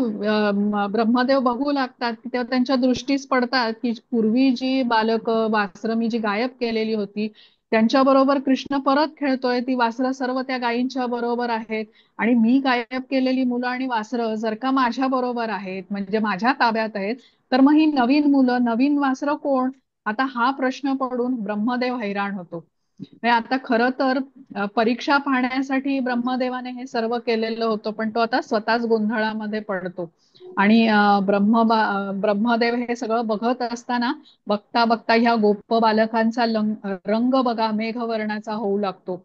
ब्रह्मदेव बघू लागतात की तेव्हा त्यांच्या दृष्टीस पडतात की पूर्वी जी बालक वासरं मी जी गायब केलेली होती त्यांच्या बरोबर कृष्ण परत खेळतोय, ती वासरं सर्व त्या गायींच्या बरोबर आहेत आणि मी गायब केलेली मुलं आणि वासरं जर का माझ्या बरोबर आहेत म्हणजे माझ्या ताब्यात आहेत, तर मग ही नवीन मुलं नवीन वासरं कोण. आता हा प्रश्न पडून ब्रह्मदेव हैराण होतो. म्हणजे आता खरं तर परीक्षा पाहण्यासाठी ब्रह्मदेवाने हे सर्व केलेलं होतं, पण तो आता स्वतःच गोंधळामध्ये पडतो. आणि ब्रह्मदेव हे सगळं बघत असताना बघता बघता ह्या गोप बालकांचा रंग बघा मेघवर्णाचा होऊ लागतो.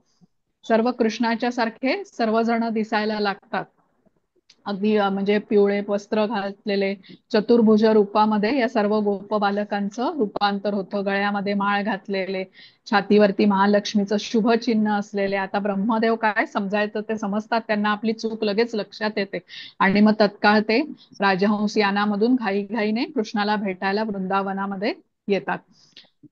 सर्व कृष्णाच्या सारखे सर्वजण दिसायला लागतात. अगदी म्हणजे पिवळे वस्त्र घातलेले चतुर्भुज रूपामध्ये या सर्व गोप बालकांचं रूपांतर होतं. गळ्यामध्ये माळ घातलेले, छातीवरती महालक्ष्मीचं शुभ चिन्ह असलेले. आता ब्रह्मदेव काय समजायचं ते समजतात, त्यांना आपली चूक लगेच लक्षात येते आणि मग तत्काळ ते राजहंस यानामधून घाईघाईने कृष्णाला भेटायला वृंदावनामध्ये येतात.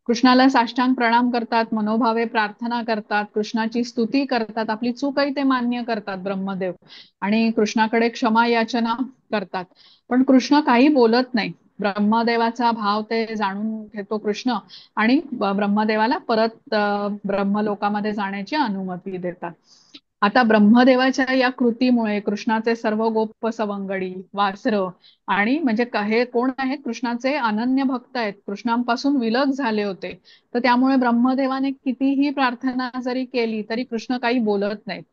कृष्णाला साष्टांग प्रणाम करतात, मनोभावे प्रार्थना करतात, कृष्णाची स्तुती करतात, आपली चूकही ते मान्य करतात ब्रह्मदेव आणि कृष्णाकडे क्षमा याचना करतात. पण कृष्ण काही बोलत नाही. ब्रह्मदेवाचा भाव ते जाणून घेतो कृष्ण आणि ब्रह्मदेवाला परत ब्रह्मलोकामध्ये जाण्याची अनुमती देतात. आता ब्रह्मदेवाच्या या कृतीमुळे कृष्णाचे सर्व गोप सवंगडी, वासरं आणि म्हणजे हे कोण आहेत, कृष्णाचे अनन्य भक्त आहेत, कृष्णांपासून विलग झाले होते. तर त्यामुळे ब्रह्मदेवाने कितीही प्रार्थना जरी केली तरी कृष्ण काही बोलत नाहीत.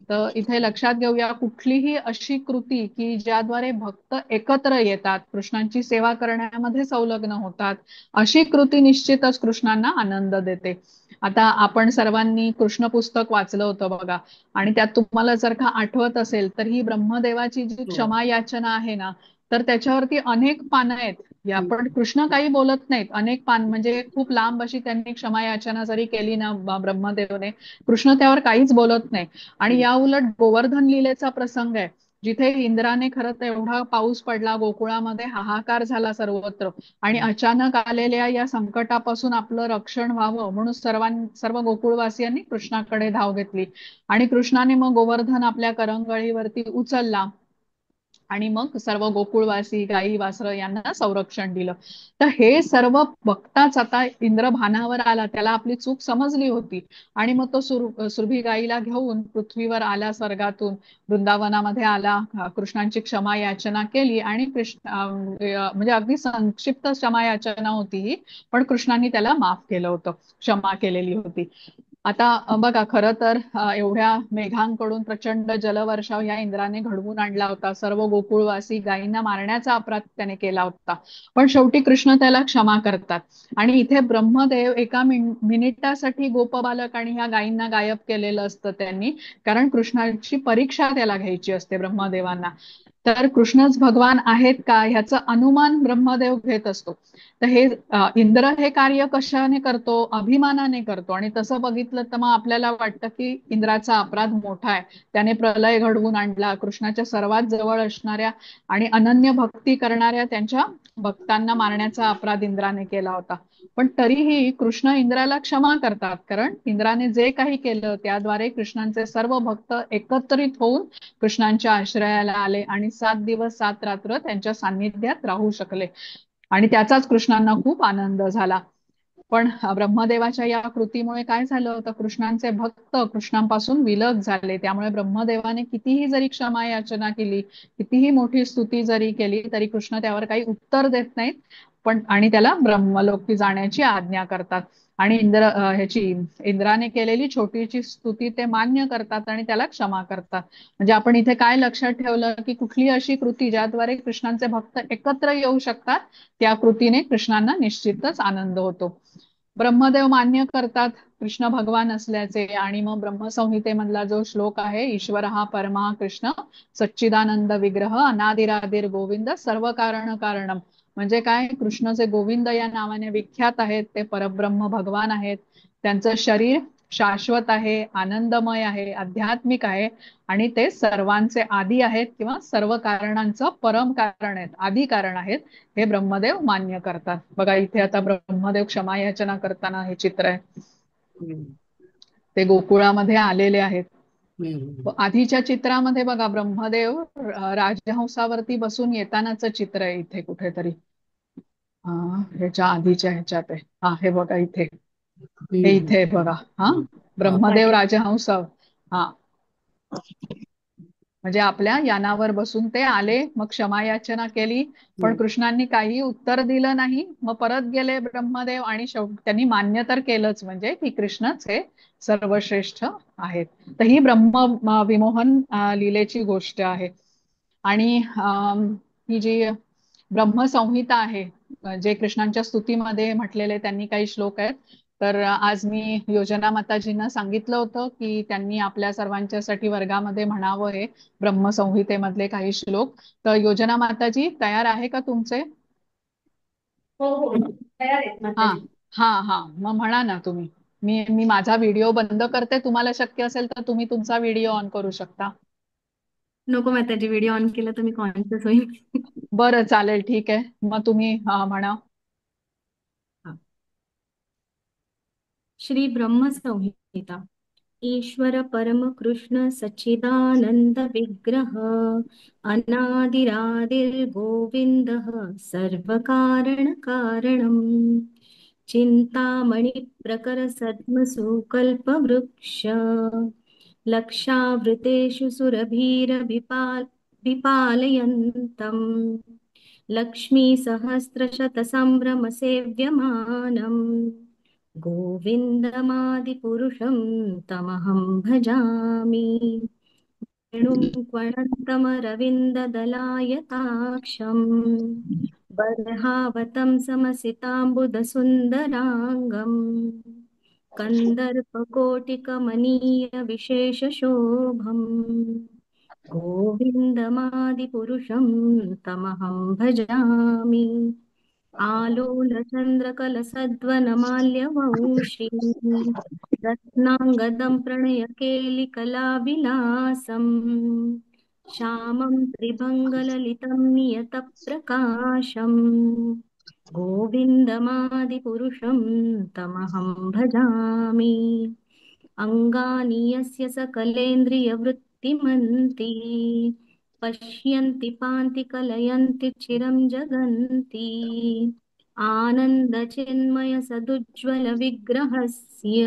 तर इथे लक्षात घेऊया, कुठलीही अशी कृती की ज्याद्वारे भक्त एकत्र येतात, कृष्णांची सेवा करण्यामध्ये संलग्न होतात, अशी कृती निश्चितच कृष्णांना आनंद देते. आता आपण सर्वांनी कृष्ण पुस्तक वाचलं होतं बघा, आणि आणि त्यात तुम्हाला जर का आठवत असेल तर ही ब्रह्मदेवाची जी हो. क्षमा याचना आहे ना, तर त्याच्यावरती अनेक पानं आहेत. या पण कृष्ण काही बोलत नाहीत, अनेक पान म्हणजे खूप लांब अशी त्यांनी क्षमा याचना जरी केली ना ब्रह्मदेवने, कृष्ण त्यावर काहीच बोलत नाही. आणि या उलट गोवर्धन लीलेचा प्रसंग आहे, जिथे इंद्राने खरं तर एवढा पाऊस पडला, गोकुळामध्ये हाहाकार झाला सर्वत्र, आणि अचानक आलेल्या या संकटापासून आपलं रक्षण व्हावं म्हणून सर्व गोकुळवासियांनी कृष्णाकडे धाव घेतली. आणि कृष्णाने मग गोवर्धन आपल्या करंगळीवरती उचलला आणि मग सर्व गोकुळवासी गायी वासरं यांना संरक्षण दिलं. तर हे सर्व बघताच आता इंद्र भानावर आला, त्याला आपली चूक समजली होती. आणि मग तो सुरभी गायीला घेऊन पृथ्वीवर आला, स्वर्गातून वृंदावनामध्ये आला, कृष्णांची क्षमा याचना केली. आणि कृष्ण म्हणजे अगदी संक्षिप्त क्षमा याचना होती ही, पण कृष्णांनी त्याला माफ केलं होतं, क्षमा केलेली होती. आता बघा, खरं तर एवढ्या मेघांकडून प्रचंड जलवर्षाव या इंद्राने घडवून आणला होता, सर्व गोकुळवासी गायींना मारण्याचा अपराध त्याने केला होता, पण शेवटी कृष्ण त्याला क्षमा करतात. आणि इथे ब्रह्मदेव एका मिनिटासाठी गोपबालक आणि ह्या गायींना गायब केलेलं असतं त्यांनी, कारण कृष्णाची परीक्षा त्याला घ्यायची असते ब्रह्मदेवांना. तर कृष्णच भगवान आहेत का ह्याचं अनुमान ब्रह्मदेव घेत असतो. तर हे इंद्र हे कार्य कशाने करतो, अभिमानाने करतो. आणि तसं बघितलं तर मग आपल्याला वाटतं की इंद्राचा अपराध मोठा आहे, त्याने प्रलय घडवून आणला, कृष्णाच्या सर्वात जवळ असणाऱ्या आणि अनन्य भक्ती करणाऱ्या त्यांच्या भक्तांना मारण्याचा अपराध इंद्राने केला होता. पण तरीही कृष्ण इंद्राला क्षमा करतात, कारण इंद्राने जे काही केलं त्याद्वारे कृष्णांचे सर्व भक्त एकत्रित होऊन कृष्णांच्या आश्रयाला आले आणि 7 दिवस 7 रात्र त्यांच्या सान्निध्यात राहू शकले. आणि त्याचाच कृष्णांना खूप आनंद झाला. पण ब्रह्मदेवाच्या या कृतीमुळे काय झालं होतं, कृष्णांचे भक्त कृष्णांपासून विलग झाले. त्यामुळे ब्रह्मदेवाने कितीही जरी क्षमा याचना केली, कितीही मोठी स्तुती जरी केली, तरी कृष्ण त्यावर काही उत्तर देत नाहीत, पण आणि त्याला ब्रह्मलोकी जाण्याची आज्ञा करतात. आणि ह्याची इंद्राने केलेली छोटीशी स्तुती ते मान्य करतात आणि त्याला क्षमा करतात. म्हणजे आपण इथे काय लक्षात ठेवलं की कुठली अशी कृती ज्याद्वारे कृष्णांचे भक्त एकत्र येऊ शकतात, त्या कृतीने कृष्णांना निश्चितच आनंद होतो. ब्रह्मदेव मान्य करतात कृष्ण भगवान असल्याचे. आणि मग ब्रह्मसंहितेमधला जो श्लोक आहे, ईश्वर हा परमा कृष्ण सच्चिदानंद विग्रह अनादिरादिर गोविंद सर्व कारण कारणम, म्हणजे काय, कृष्ण जे गोविंद या नावाने विख्यात आहेत ते परब्रह्म भगवान आहेत. त्यांचं शरीर शाश्वत आहे, आनंदमय आहे, आध्यात्मिक आहे, आणि ते सर्वांचे आदी आहेत किंवा सर्व कारणांचं परम कारण आहेत, आदी कारण आहेत, हे ब्रह्मदेव मान्य करतात. बघा इथे आता ब्रह्मदेव क्षमा याचना करताना हे चित्र आहे, हम्म. ते गोकुळामध्ये आलेले आहेत. हम्म. आधीच्या चित्रामध्ये बघा ब्रह्मदेव राजहंसावरती बसून येतानाच चित्र आहे इथे कुठेतरी. ह्याच्या आधीच्या ह्याच्यात आहे, हे बघा इथे, हे हम्म. इथे आहे बघा. हम्म. हा. ब्रह्मदेव पाठी राजहंस, म्हणजे आपल्या यानावर बसून ते आले, मग क्षमा याचना केली, पण हम्म. कृष्णांनी काही उत्तर दिलं नाही. मग परत गेले ब्रह्मदेव आणि त्यांनी मान्य तर केलंच, म्हणजे की कृष्णच हे सर्वश्रेष्ठ आहेत. तर ही विमोहन लीलेची गोष्ट आहे. आणि ही जी ब्रह्मसंहिता आहे, जे कृष्णांच्या स्तुतीमध्ये म्हटलेले त्यांनी काही श्लोक आहेत. तर आज मी योजना माताजींना सांगितलं होतं की त्यांनी आपल्या सर्वांच्यासाठी वर्गामध्ये म्हणावं हे ब्रह्मसंहितेमधले काही श्लोक. तर योजना माताजी तयार आहे का तुमचे? हो हो, तयार आहेत हा माताजी. हा मग म्हणा ना तुम्ही. मी मी माझा व्हिडिओ बंद करते, तुम्हाला शक्य असेल तर तुम्ही तुमचा व्हिडिओ ऑन करू शकता. नको माताजी, व्हिडिओ ऑन केला तर मी कॉन्शियस होईल. बरं चालेल, ठीक आहे, मग तुम्ही म्हणा. श्री ब्रह्म संहिता. ईश्वर परम कृष्ण सच्चिदानंद विग्रह अनादिरादिर्गोविन्दः सर्व कारण कारणम् चिन्तामणि प्रकर सद्मसु कल्पवृक्ष लक्षावृतेषु विपालयन्तम् लक्ष्मी सहस्रशतसम्भ्रमसेव्यमानम् गोविन्दमादिपुरुषं तमहं भजामि वेणुं क्वणन्तमरविन्ददलायताक्षम् बर्हावतं समसिताम्बुदसुन्दराङ्गम् कन्दर्पकोटिकमनीयविशेषशोभम् गोविन्दमादिपुरुषं तमहं भजामि आलोलचन्द्रकलसद्वनमाल्यवंशीम् रत्नाङ्गदं प्रणयकेलिकलाविलासम् श्यामं त्रिभङ्गललितं नियतप्रकाशम् गोविन्दमादिपुरुषं तमहं भजामि अङ्गानि यस्य सकलेन्द्रियवृत्तिमन्ति पश्यन्ति पान्ति कलयन्ति चिरं जगन्ति आनन्दचिन्मयसदुज्ज्वलविग्रहस्य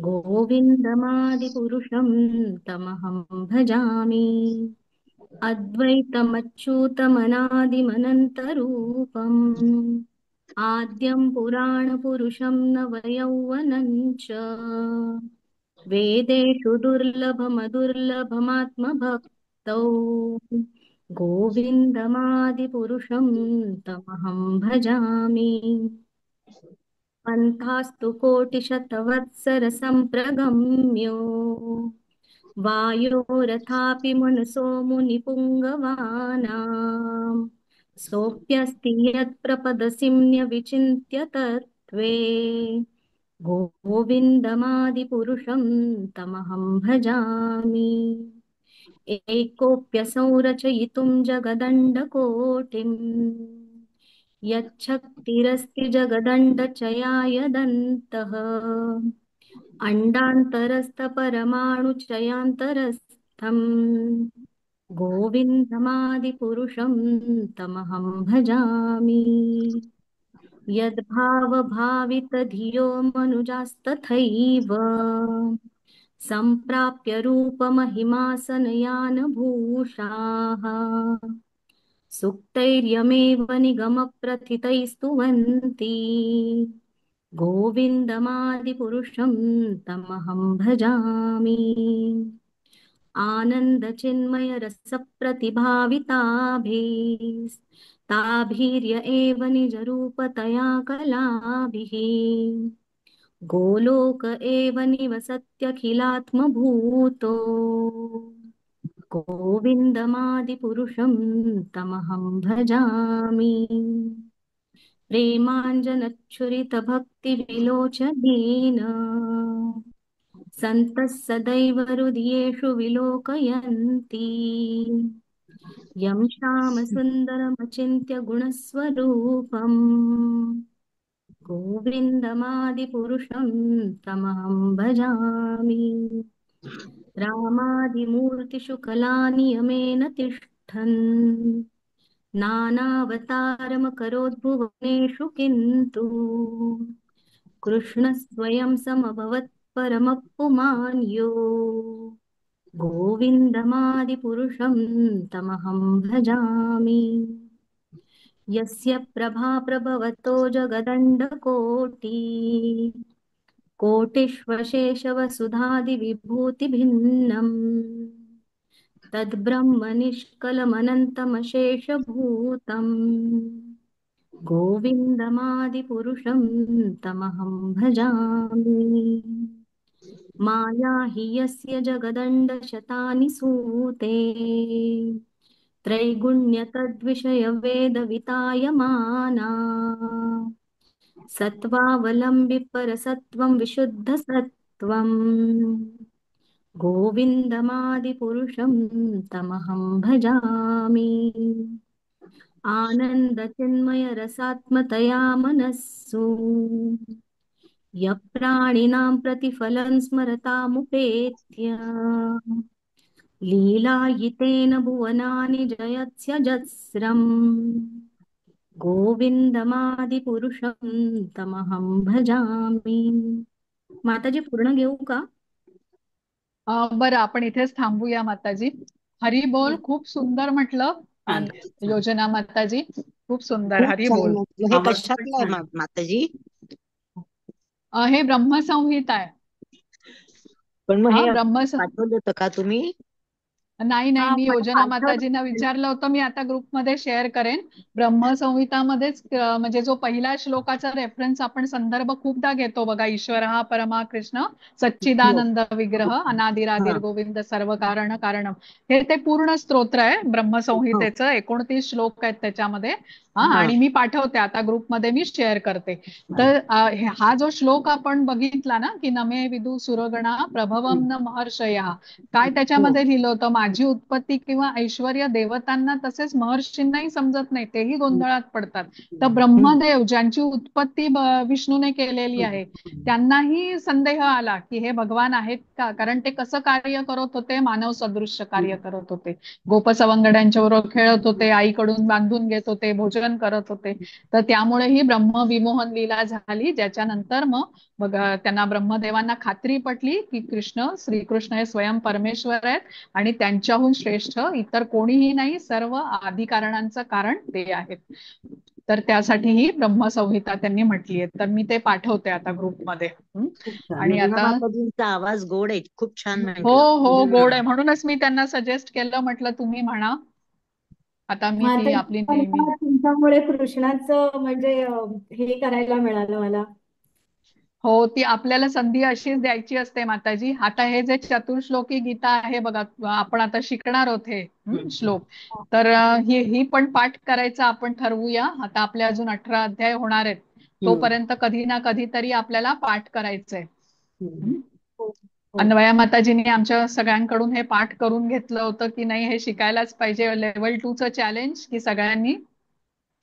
गोविन्दमादिपुरुषं तमहं भजामि अद्वैतमच्युतमनादिमनन्तरूपम् आद्यं पुराणपुरुषं नवयौवनं च वेदेषु दुर्लभमदुर्लभमात्मभक्तौ गोविन्दमादिपुरुषं तमहं भजामि पन्थास्तु कोटिशतवत्सरसम्प्रगम्यो वायोरथापि मनसो मुनिपुङ्गवानाम् सोऽप्यस्ति यत्प्रपदसिम्न्यविचिन्त्य तत्त्वे गोविन्दमादिपुरुषं तमहं भजामि एकोऽप्यसौ रचयितुं जगदण्डकोटिम् यच्छक्तिरस्ति जगदण्डचयायदन्तः अण्डान्तरस्थपरमाणुचयान्तरस्थम् गोविन्दमादिपुरुषं तमहं भजामि यद्भावभावितधियो मनुजास्तथैव सम्प्राप्य रूपमहिमासनयानभूषाः सुक्तैर्यमेव निगमप्रथितैस्तुवन्ति गोविन्दमादिपुरुषं तमहं भजामि आनन्दचिन्मयरसप्रतिभाविताभिस्ताभिर्य एव निजरूपतया कलाभिः गोलोक एव निवसत्यखिलात्मभूतो गोविन्दमादिपुरुषं तमहं भजामि प्रेमाञ्जनच्छुरितभक्तिविलोचनेन सन्तः सदैव हृदयेषु विलोकयन्ति यं श्यामसुन्दरमचिन्त्य गुणस्वरूपम् गोविन्दमादिपुरुषं तमहं भजामि रामादिमूर्तिषु कलानियमेन तिष्ठन् नानावतारमकरोद्भुवनेषु किन्तु कृष्णस्वयं समभवत् परमः पुमान्यो गोविन्दमादिपुरुषं तमहं भजामि यस्य प्रभा प्रभवतो जगदण्डकोटि कोटिष्वशेषवसुधादिविभूतिभिन्नम् तद्ब्रह्म निष्कलमनन्तमशेषभूतम् गोविन्दमादिपुरुषं तमहं भजामि माया हि यस्य जगदण्डशतानि सूते त्रैगुण्यतद्विषयवेदवितायमाना सत्त्वावलम्बि परसत्त्वं विशुद्धसत्त्वम् गोविन्दमादिपुरुषं तमहं भजामि आनन्दचिन्मयरसात्मतया मनस्सु यप्राणिनां प्रतिफलं स्मरतामुपेत्य लीलायितेन भुवनानि जयत्स्यजस्रम् गोविन्दमादिपुरुषं तमहं भजामि माताजी पूर्ण घेऊ का? बरं, आपण इथेच थांबूया माताजी. हरी बोल. खूप सुंदर म्हटलं. योजना माताजी, खूप सुंदर. खूप हरी छान बोल. म्हटलं. हे कशातलं आहे माताजी? हे ब्रह्मसंहिता आहे. पण मग हा हे ब्रह्मसंहिता पाठवलं होतं का तुम्ही? नाही नाही, हा मी मला योजना माताजींना पाठवलं. विचारलं होतं, मी आता ग्रुपमध्ये शेअर करेन. ब्रह्मसंहितामध्येच म्हणजे जो पहिला श्लोकाचा रेफरन्स आपण संदर्भ खूपदा घेतो बघा, ईश्वर हा परमा कृष्ण हो. सच्चिदानंद विग्रह अनादिरादिर हा. गोविंद सर्व कारण कारणम. हे ते पूर्ण स्तोत्र आहे हो. ब्रह्मसंहितेचं, 29 श्लोक आहेत त्याच्यामध्ये. हा, हा. आणि मी पाठवते आता ग्रुपमध्ये, मी शेअर करते. तर हा जो श्लोक आपण बघितला ना, की नमे विदु सुरगणा प्रभवम न महर्षया, काय हो. त्याच्यामध्ये लिहिलं होतं, माझी उत्पत्ती किंवा ऐश्वर्य देवतांना तसेच महर्षींनाही समजत नाही, तेही गोंधळात पडतात. तर हम्म. ब्रह्मदेव ज्यांची उत्पत्ती विष्णूने केलेली आहे, त्यांनाही संदेह आला की हे भगवान आहेत का, कारण ते कसं कार्य करत होते, मानव सदृश्य कार्य करत होते, गोपसवंगड्यांच्या बरोबर खेळत होते, आईकडून बांधून घेत होते, भोजन करत होते. तर त्यामुळे ही ब्रह्म विमोहन लीला झाली, ज्याच्यानंतर मग त्यांना ब्रह्मदेवांना खात्री पटली की कृष्ण श्रीकृष्ण हे स्वयं परमेश्वर आहेत आणि त्यांच्याहून श्रेष्ठ इतर कोणीही नाही, सर्व आदी कारणांचं कारण ते आहेत. तर त्यासाठी ही ब्रह्मसंहिता त्यांनी म्हटली आहे. तर मी ते पाठवते आता ग्रुपमध्ये. खूप छान. आणि योगिता आता माताजींचा आवाज गोड आहे, खूप छान हो म्हटलं. हो, गोड आहे, म्हणूनच मी त्यांना सजेस्ट केलं, म्हटलं तुम्ही म्हणा. आता मी ती माता आपली नेहमी तुमच्यामुळे कृष्णाचं म्हणजे हे करायला मिळालं मला. हो, ती आपल्याला संधी अशीच द्यायची असते माताजी. आता हे जे चतुर्श्लोकी गीता आहे बघा, आपण आता शिकणार आहोत हे श्लोक. तर ही पण पाठ करायचं आपण ठरवूया. आता आपले अजून 18 अध्याय होणार आहेत, तोपर्यंत कधी ना कधीतरी आपल्याला पाठ करायचंय. हो, हो. अन्वया माताजींनी आमच्या सगळ्यांकडून हे पाठ करून घेतलं होतं की नाही, हे शिकायलाच पाहिजे. लेवल 2 चं चॅलेंज की सगळ्यांनी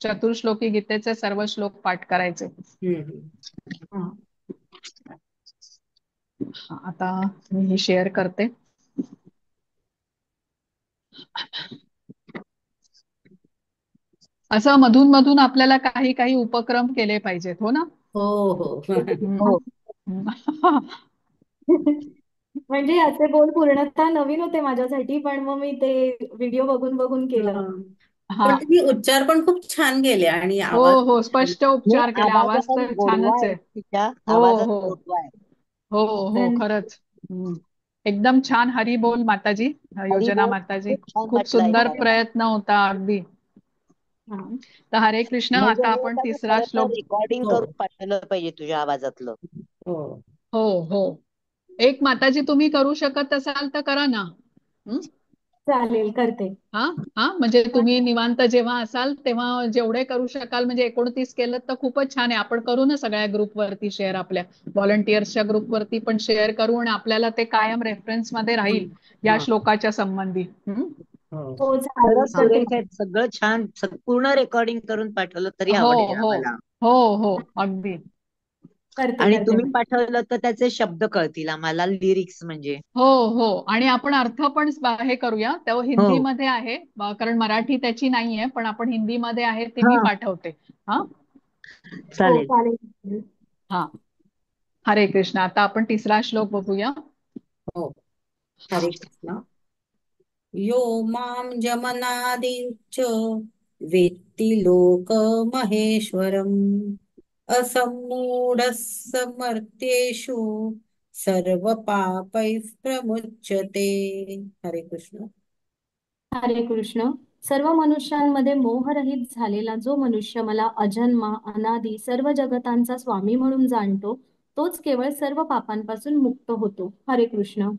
चतुर्श्लोकी गीतेचे सर्व श्लोक पाठ करायचे. हा. आता मी ही शेअर करते. असं मधून मधून आपल्याला काही काही उपक्रम केले पाहिजेत, हो ना? हो हो. हो. म्हणजे याचे बोल पूर्णतः नवीन होते माझ्यासाठी, पण मग मी ते व्हिडिओ बघून बघून केलं. हा, पण तुम्ही उच्चार पण खूप छान केले आणि हो आवाज हो, स्पष्ट नाही, उच्चार केले, आवाज आवाजात तर गोडवा छानच आहे, आहे. तिच्या हो आवाजात हो गोडवा आहे. हो हो, धन्यवाद. खरंच. एकदम छान. हरी बोल माताजी, हरी योजना बोल, माताजी, खूप छान खूप वाटलं सुंदर ऐकायला. प्रयत्न होता अगदी. हा. तर हरे कृष्ण, म्हणजे आता हे आपण त्याला तिसरा खरं तर श्लोक. रेकॉर्डिंग हो करून पाठवलं पाहिजे तुझ्या आवाजातलं. हो. हो हो, एक माताजी तुम्ही करू शकत असाल तर करा ना. चालेल, करते. हा हा, म्हणजे तुम्ही निवांत जेव्हा असाल तेव्हा जेवढे करू शकाल, म्हणजे 29 केलं तर खूपच छान आहे. आपण करू ना सगळ्या ग्रुपवरती शेअर, आपल्या व्हॉलंटिअर्सच्या ग्रुपवरती पण शेअर करू, आणि आपल्याला ते कायम रेफरन्स मध्ये राहील या हा. श्लोकाच्या संबंधी. हो. हो, चालेल, खरंच करते. सगळे काय सगळं छान, पूर्ण रेकॉर्डिंग करून पाठवलं तरी हो आवडेल हो आम्हाला. हो हो, अगदी. करते आणि करते तुम्ही मॅम. पाठवलं तर त्याचे शब्द कळतील आम्हाला, लिरिक्स म्हणजे. हो हो, आणि आपण अर्थ पण हे करूया, तो हो. हिंदीमध्ये आहे, कारण मराठी त्याची नाहीये, पण आपण हिंदीमध्ये आहे ती मी हा, पाठवते. हा हो, चालेल. चालेल. हा, हरे कृष्ण. आता आपण तिसरा श्लोक बघूया. हो. हा हरे कृष्ण. यो मां जमनादिच वेत्ति लोकमहेश्वरम् असम्मूढः समर्थ्येषु सर्वपापैः प्रमुच्यते. हरे कृष्ण. हरे कृष्ण. सर्व मनुष्यांमध्ये मोहरहित झालेला जो मनुष्य मला अजन्मा अनादी सर्व जगतांचा स्वामी म्हणून जाणतो, तोच केवळ सर्व पापांपासून मुक्त होतो. हरे कृष्ण.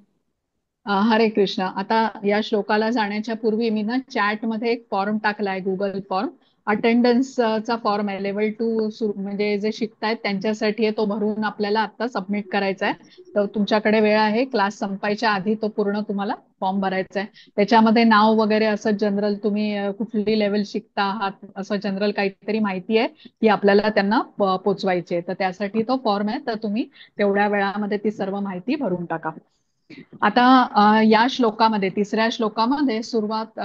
हरे कृष्ण. आता या श्लोकाला जाण्याच्या पूर्वी मी ना चॅटमध्ये एक फॉर्म टाकलाय, गुगल फॉर्म, अटेंडन्सचा फॉर्म आहे. लेवल 2 म्हणजे जे शिकतायत त्यांच्यासाठी आहे, तो भरून आपल्याला आता सबमिट करायचा आहे. तर तुमच्याकडे वेळ आहे, क्लास संपायच्या आधी तो पूर्ण तुम्हाला फॉर्म भरायचा आहे. त्याच्यामध्ये नाव वगैरे असं जनरल, तुम्ही कुठली लेवल शिकता आहात असं जनरल काहीतरी माहिती आहे की आपल्याला त्यांना पोचवायची आहे. तर त्यासाठी तो फॉर्म आहे, तर तुम्ही तेवढ्या वेळामध्ये ती सर्व माहिती भरून टाका. आता या श्लोकामध्ये, तिसऱ्या श्लोकामध्ये सुरुवात,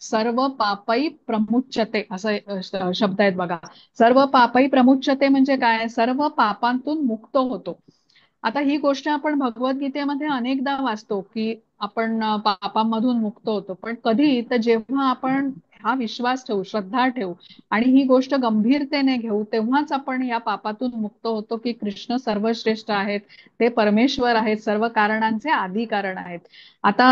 सर्व पापई प्रमुच्यते असं शब्द आहेत बघा. सर्व पापई प्रमुच्यते म्हणजे काय, सर्व पापांतून मुक्त होतो. आता ही गोष्ट आपण भगवद्गीतेमध्ये अनेकदा वाचतो की आपण पापांमधून मुक्त होतो, पण कधी तर जेव्हा आपण हा विश्वास ठेवू, श्रद्धा ठेवू आणि ही गोष्ट गंभीरतेने घेऊ, तेव्हाच आपण या पापातून मुक्त होतो की कृष्ण सर्वश्रेष्ठ आहेत, ते परमेश्वर आहेत, सर्व कारणांचे आदी कारण आहेत. आता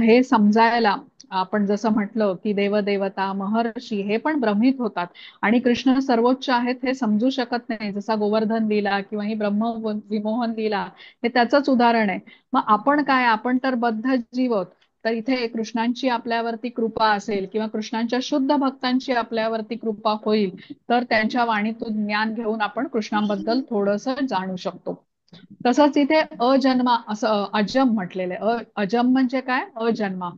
हे समजायला आपण जसं म्हटलं की देवदेवता महर्षी हे पण भ्रमित होतात आणि कृष्ण सर्वोच्च आहेत हे समजू शकत नाही, जसा गोवर्धन लीला किंवा ही ब्रह्म विमोहन लीला हे त्याचंच उदाहरण आहे. मग आपण काय, आपण तर बद्ध जीव आहोत. तर इथे कृष्णांची आपल्यावरती कृपा असेल किंवा कृष्णांच्या शुद्ध भक्तांची आपल्यावरती कृपा होईल तर त्यांच्या वाणीतून ज्ञान घेऊन आपण कृष्णांबद्दल थोडंसं जाणू शकतो. तसंच इथे अजन्मा असं अजम म्हटलेलं आहे. अजम म्हणजे काय, अजन्मा.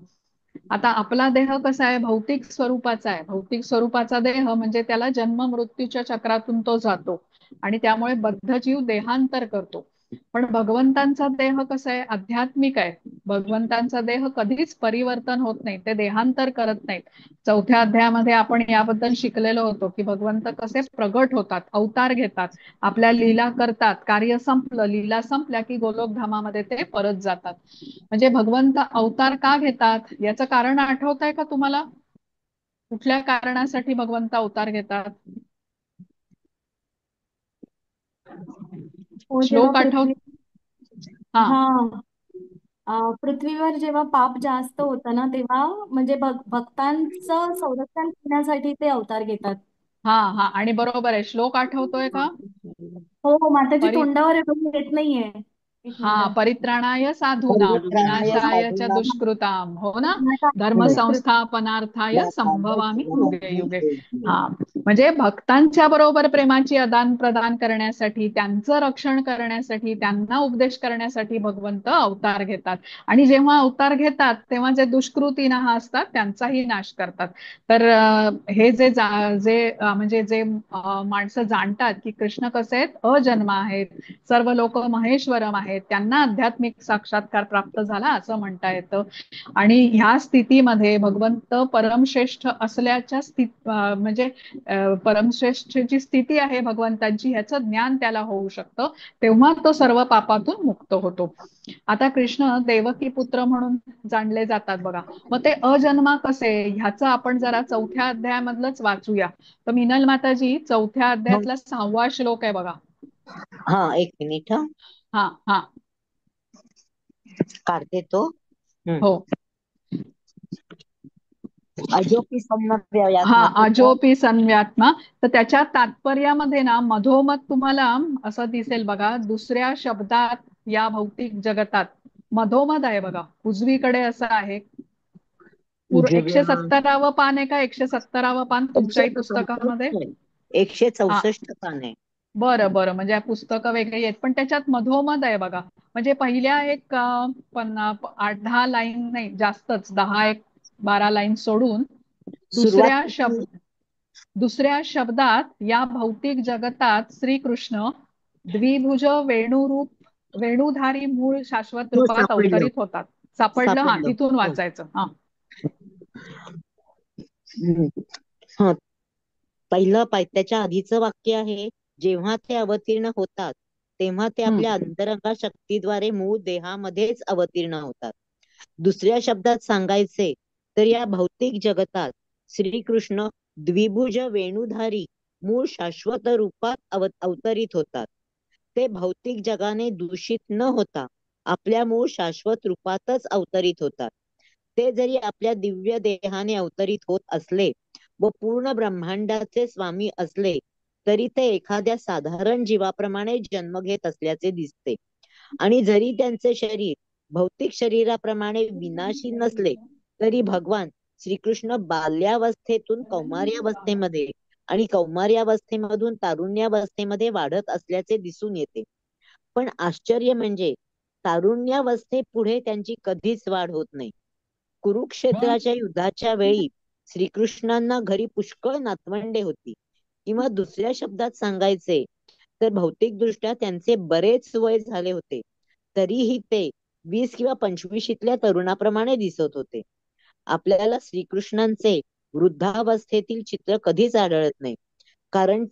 आता आपला देह कसा आहे, भौतिक स्वरूपाचा आहे. भौतिक स्वरूपाचा देह म्हणजे त्याला जन्म मृत्यूच्या चक्रातून तो जातो आणि त्यामुळे बद्ध जीव देहांतर करतो. पण भगवंतांचा देह कसा आहे, आध्यात्मिक आहे. भगवंतांचा देह कधीच परिवर्तन होत नाही, ते देहांतर करत नाहीत. चौथ्या अध्यायामध्ये आपण याबद्दल शिकलेलो होतो की भगवंत कसे प्रगट होतात, अवतार घेतात, आपल्या लीला करतात, कार्य संपलं, लीला संपल्या की गोलोकधामामध्ये ते परत जातात. म्हणजे भगवंत अवतार का घेतात याचं कारण आठवतंय का तुम्हाला? कुठल्या कारणासाठी भगवंत अवतार घेतात? हो, जेव्हा श्लोक आठव. हा हा पृथ्वीवर जेव्हा पाप जास्त होतं ना, तेव्हा म्हणजे भक्तांचं संरक्षण करण्यासाठी ते अवतार घेतात. हा हा आणि बरोबर आहे. श्लोक आठवतोय का? हो, माताजी परि तोंडावर येत नाहीये. एक हा, मिनिट. परित्राणाय साधूनाम परित्राणाय विनाशाय च साधूनां दुष्कृताम, हो ना, धर्म हं. संस्थापनार्थाय संभवामी युगे युगे. हं. हा, म्हणजे भक्तांच्या बरोबर प्रेमाची आदान प्रदान करण्यासाठी, त्यांचं रक्षण करण्यासाठी, त्यांना उपदेश करण्यासाठी भगवंत अवतार घेतात आणि जेव्हा अवतार घेतात तेव्हा जे दुष्कृती असतात त्यांचाही नाश करतात. तर हे म्हणजे जे माणसं जाणतात की कृष्ण कसे आहेत, अजन्मा आहेत, सर्व लोक महेश्वरम आहेत, त्यांना आध्यात्मिक साक्षात्कार प्राप्त झाला असं म्हणता येतं. आणि ह्या स्थितीमध्ये भगवंत परमश्रेष्ठ असल्याच्या म्हणजे परमश्रेष्ठ जी स्थिती आहे भगवंतांची ह्याचं ज्ञान त्याला होऊ शकतं, तेव्हा तो सर्व पापातून मुक्त होतो. आता कृष्ण देवकी पुत्र म्हणून जाणले जातात बघा. मग ते अजन्मा कसे, ह्याचं आपण जरा चौथ्या अध्यायामधलंच वाचूया. तर मिनल माताजी, चौथ्या अध्यायातला 6वा श्लोक आहे बघा. हा, एक मिनिट. हा हा काढते तो. हं. हो. अजोपी हा, सम्यव्यात्मक. अजोपी सन्व्यात्मा. तर त्याच्या तात्पर्यामध्ये ना मधोमध तुम्हाला असं दिसेल बघा, दुसऱ्या शब्दात या भौतिक जगतात मधोमध आहे बघा, उजवीकडे असं आहे. 170वं पान आहे का, 170वं पान तुमच्याही पुस्तकामध्ये? 164 पाने. बरं बरं, म्हणजे पुस्तकं वेगळी आहेत पण त्याच्यात मधोमध आहे बघा. म्हणजे पहिल्या एक 8-10 लाईन, नाही जास्तच, 10-12 लाईन सोडून सुरुवात दुसऱ्या किती? दुसऱ्या शब्दात या भौतिक जगतात श्रीकृष्ण द्विभुज वेणुरूप वेणुधारी मूळ शाश्वत हो, रूपात सापडलं. अवतरित होतात. सापडलं, हा, सापडलं. तिथून हो. वाचायचं. हा हं. हा, त्याच्या आधीचं वाक्य आहे, जेव्हा ते अवतीर्ण होतात तेव्हा ते आपल्या हम्म अंतरंगा शक्तीद्वारे मूळ देहामध्येच अवतीर्ण होतात. दुसऱ्या शब्दात सांगायचे तर या भौतिक जगतात श्रीकृष्ण द्विभुज वेणुधारी मूळ शाश्वत रूपात अवतरित होतात. ते भौतिक जगाने दूषित न होता आपल्या मूळ शाश्वत रूपातच अवतरित होतात. ते जरी आपल्या दिव्य देहाने अवतरित होत असले व पूर्ण ब्रह्मांडाचे स्वामी असले तरी ते एखाद्या साधारण जीवाप्रमाणे जन्म घेत असल्याचे दिसते. आणि जरी त्यांचे शरीर भौतिक शरीराप्रमाणे विनाशी नसले तरी भगवान श्रीकृष्ण बाल्यावस्थेतून कौमार्यावस्थेमध्ये आणि कौमार्यावस्थेमधून तारुण्यावस्थेमध्ये वाढत असल्याचे दिसून येते. पण आश्चर्य म्हणजे तारुण्यावस्थेपुढे त्यांची कधीच वाढ होत नाही. कुरुक्षेत्राच्या युद्धाच्या वेळी श्रीकृष्णांना घरी पुष्कळ नातवंडे होती. किंवा दुसऱ्या शब्दात सांगायचे तर भौतिकदृष्ट्या त्यांचे बरेच वय झाले होते, तरीही ते 20 किंवा 25 तरुणाप्रमाणे दिसत होते. आपल्याला श्रीकृष्णांचे वृद्धावस्थेतील चित्र कधीच आढळत नाही, कारण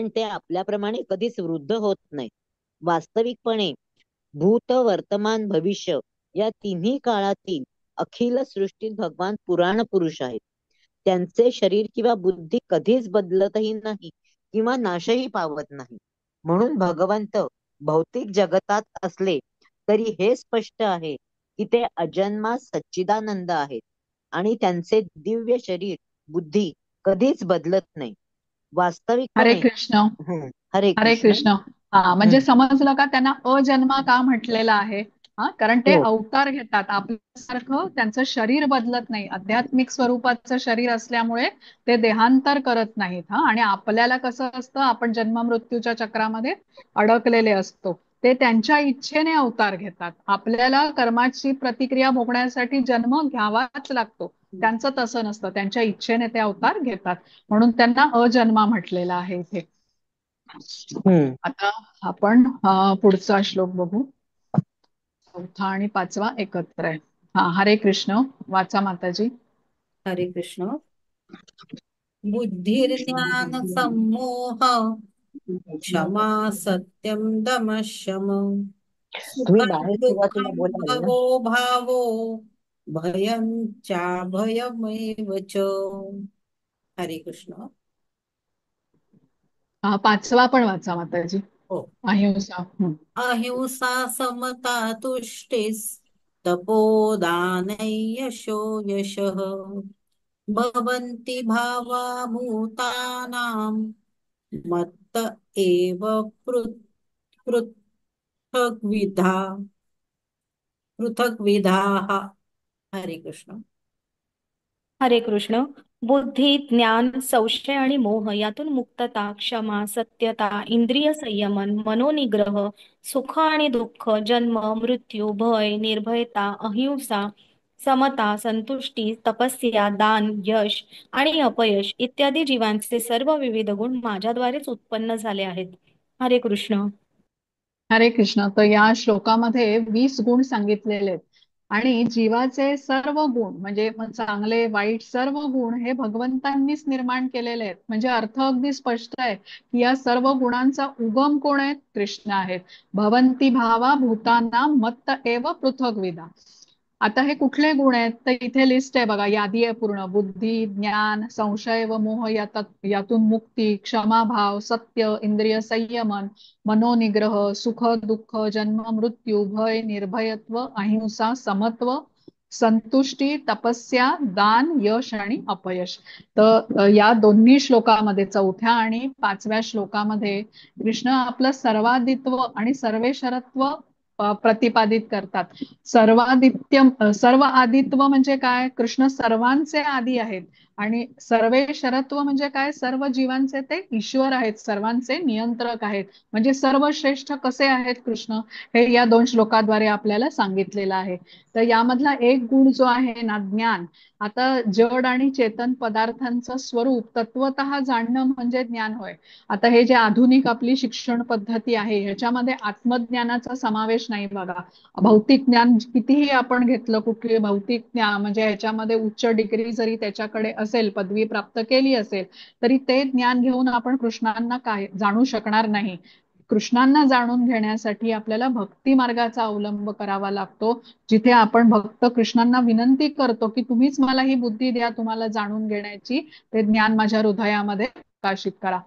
ते आपल्याप्रमाणे कधीच वृद्ध होत नाही. वास्तविकपणे भूत, वर्तमान, भविष्य या तिन्ही काळातील अखिल सृष्टीत भगवान पुराण पुरुष आहेत. त्यांचे शरीर किंवा बुद्धी कधीच बदलतही नाही किंवा नाशही पावत नाही. म्हणून भगवंत भौतिक जगतात असले तरी हे स्पष्ट आहे की ते अजन्मा सच्चिदानंद आहेत आणि त्यांचे दिव्य शरीर बुद्धी कधीच बदलत नाही. हरे वास्तविकपणे कृष्ण. हरे हरे कृष्ण. कृष्ण. हा, म्हणजे समजलं का त्यांना अजन्मा का म्हटलेलं आहे? हा, कारण ते हो. अवतार घेतात. आपल्यासारखं त्यांचं शरीर बदलत नाही. आध्यात्मिक स्वरूपाचं शरीर असल्यामुळे ते देहांतर करत नाहीत. हा, आणि आपल्याला कसं असतं, आपण जन्म मृत्यूच्या चक्रामध्ये अडकलेले असतो. ते त्यांच्या इच्छेने अवतार घेतात. आपल्याला कर्माची प्रतिक्रिया भोगण्यासाठी जन्म घ्यावाच लागतो. त्यांचं तसं नसतं, त्यांच्या इच्छेने ते अवतार घेतात. म्हणून त्यांना अजन्मा म्हटलेलं आहे इथे. आता आपण पुढचा श्लोक बघू. चौथा आणि पाचवा एकत्र आहे. हा, हरे कृष्ण. वाचा माताजी. हरे कृष्ण. बुद्धिर्ज्ञान सम्मोह क्षमा सत्यम दम शम तुम्ही सुखम बाहेर सुरुवातीला दुःखम बोलाल. भवो भावो भयं च भयमेव च. हरे कृष्ण. पाचवा पण वाचा माताजी. हो. अहिंसा. अहिंसा समता तुष्टिस् तपोदानै यशो यशः भवन्ति भावा भूतानां मत्त एव पृथग्विधा पृथग्विधाः. हरे कृष्ण. हरे कृष्ण. बुद्धी, ज्ञान, संशय आणि मोह यातून मुक्तता, क्षमा, सत्यता, इंद्रिय संयमन, मनोनिग्रह, सुख आणि दुःख, जन्म, मृत्यू, भय, निर्भयता, अहिंसा, समता, संतुष्टी, तपस्या, दान, यश आणि अपयश इत्यादी जीवांचे सर्व विविध गुण माझ्याद्वारेच उत्पन्न झाले आहेत. हरे कृष्ण. हरे कृष्ण. तर या श्लोकामध्ये 20 गुण सांगितलेले आहेत आणि जीवाचे सर्व गुण म्हणजे चांगले वाईट सर्व गुण हे भगवंतांनीच निर्माण केलेले आहेत. म्हणजे अर्थ अगदी स्पष्ट आहे की या सर्व गुणांचा उगम कोण आहेत? कृष्ण आहेत. भवंती भावा भूताना मत्त एव पृथग्विधा. आता हे कुठले गुण आहेत? तर इथे लिस्ट आहे बघा, यादी आहे पूर्ण. बुद्धी, ज्ञान, संशय व मोह यातून मुक्ती, क्षमाभाव, सत्य, इंद्रिय संयमन, मनोनिग्रह, सुख दुःख, जन्म मृत्यू, भय, निर्भयत्व, अहिंसा, समत्व, संतुष्टी, तपस्या, दान, यश आणि अपयश. तर या दोन्ही श्लोकामध्ये, चौथ्या आणि पाचव्या श्लोकामध्ये कृष्ण आपलं सर्वादित्व आणि सर्वेश्वरत्व प्रतिपादित करतात. सर्व आदित्व म्हणजे काय? कृष्ण सर्वांचे आदी आहेत. आणि सर्वेश्वरत्व म्हणजे काय? सर्व जीवांचे ते ईश्वर आहेत, सर्वांचे नियंत्रक आहेत. म्हणजे सर्वश्रेष्ठ कसे आहेत कृष्ण, हे या 2 श्लोकाद्वारे आपल्याला सांगितलेलं आहे. तर यामधला एक गुण जो आहे ना, ज्ञान. आता जड आणि चेतन पदार्थांचं स्वरूप तत्वतः जाणणं म्हणजे ज्ञान होय. आता हे जे आधुनिक आपली शिक्षण पद्धती आहे ह्याच्यामध्ये आत्मज्ञानाचा समावेश नाही बघा. भौतिक ज्ञान कितीही आपण घेतलं, कुठली भौतिक ज्ञान म्हणजे ह्याच्यामध्ये उच्च डिग्री जरी त्याच्याकडे असेल, पदवी प्राप्त केली असेल, तरी ते ज्ञान घेऊन आपण कृष्णांना काय जाणू शकणार नाही. कृष्णांना जाणून घेण्यासाठी आपल्याला भक्ती मार्गाचा अवलंब करावा लागतो, जिथे आपण भक्त कृष्णांना विनंती करतो की तुम्हीच मला ही बुद्धी द्या, तुम्हाला जाणून घेण्याची, ते ज्ञान माझ्या हृदयामध्ये प्रकाशित करा.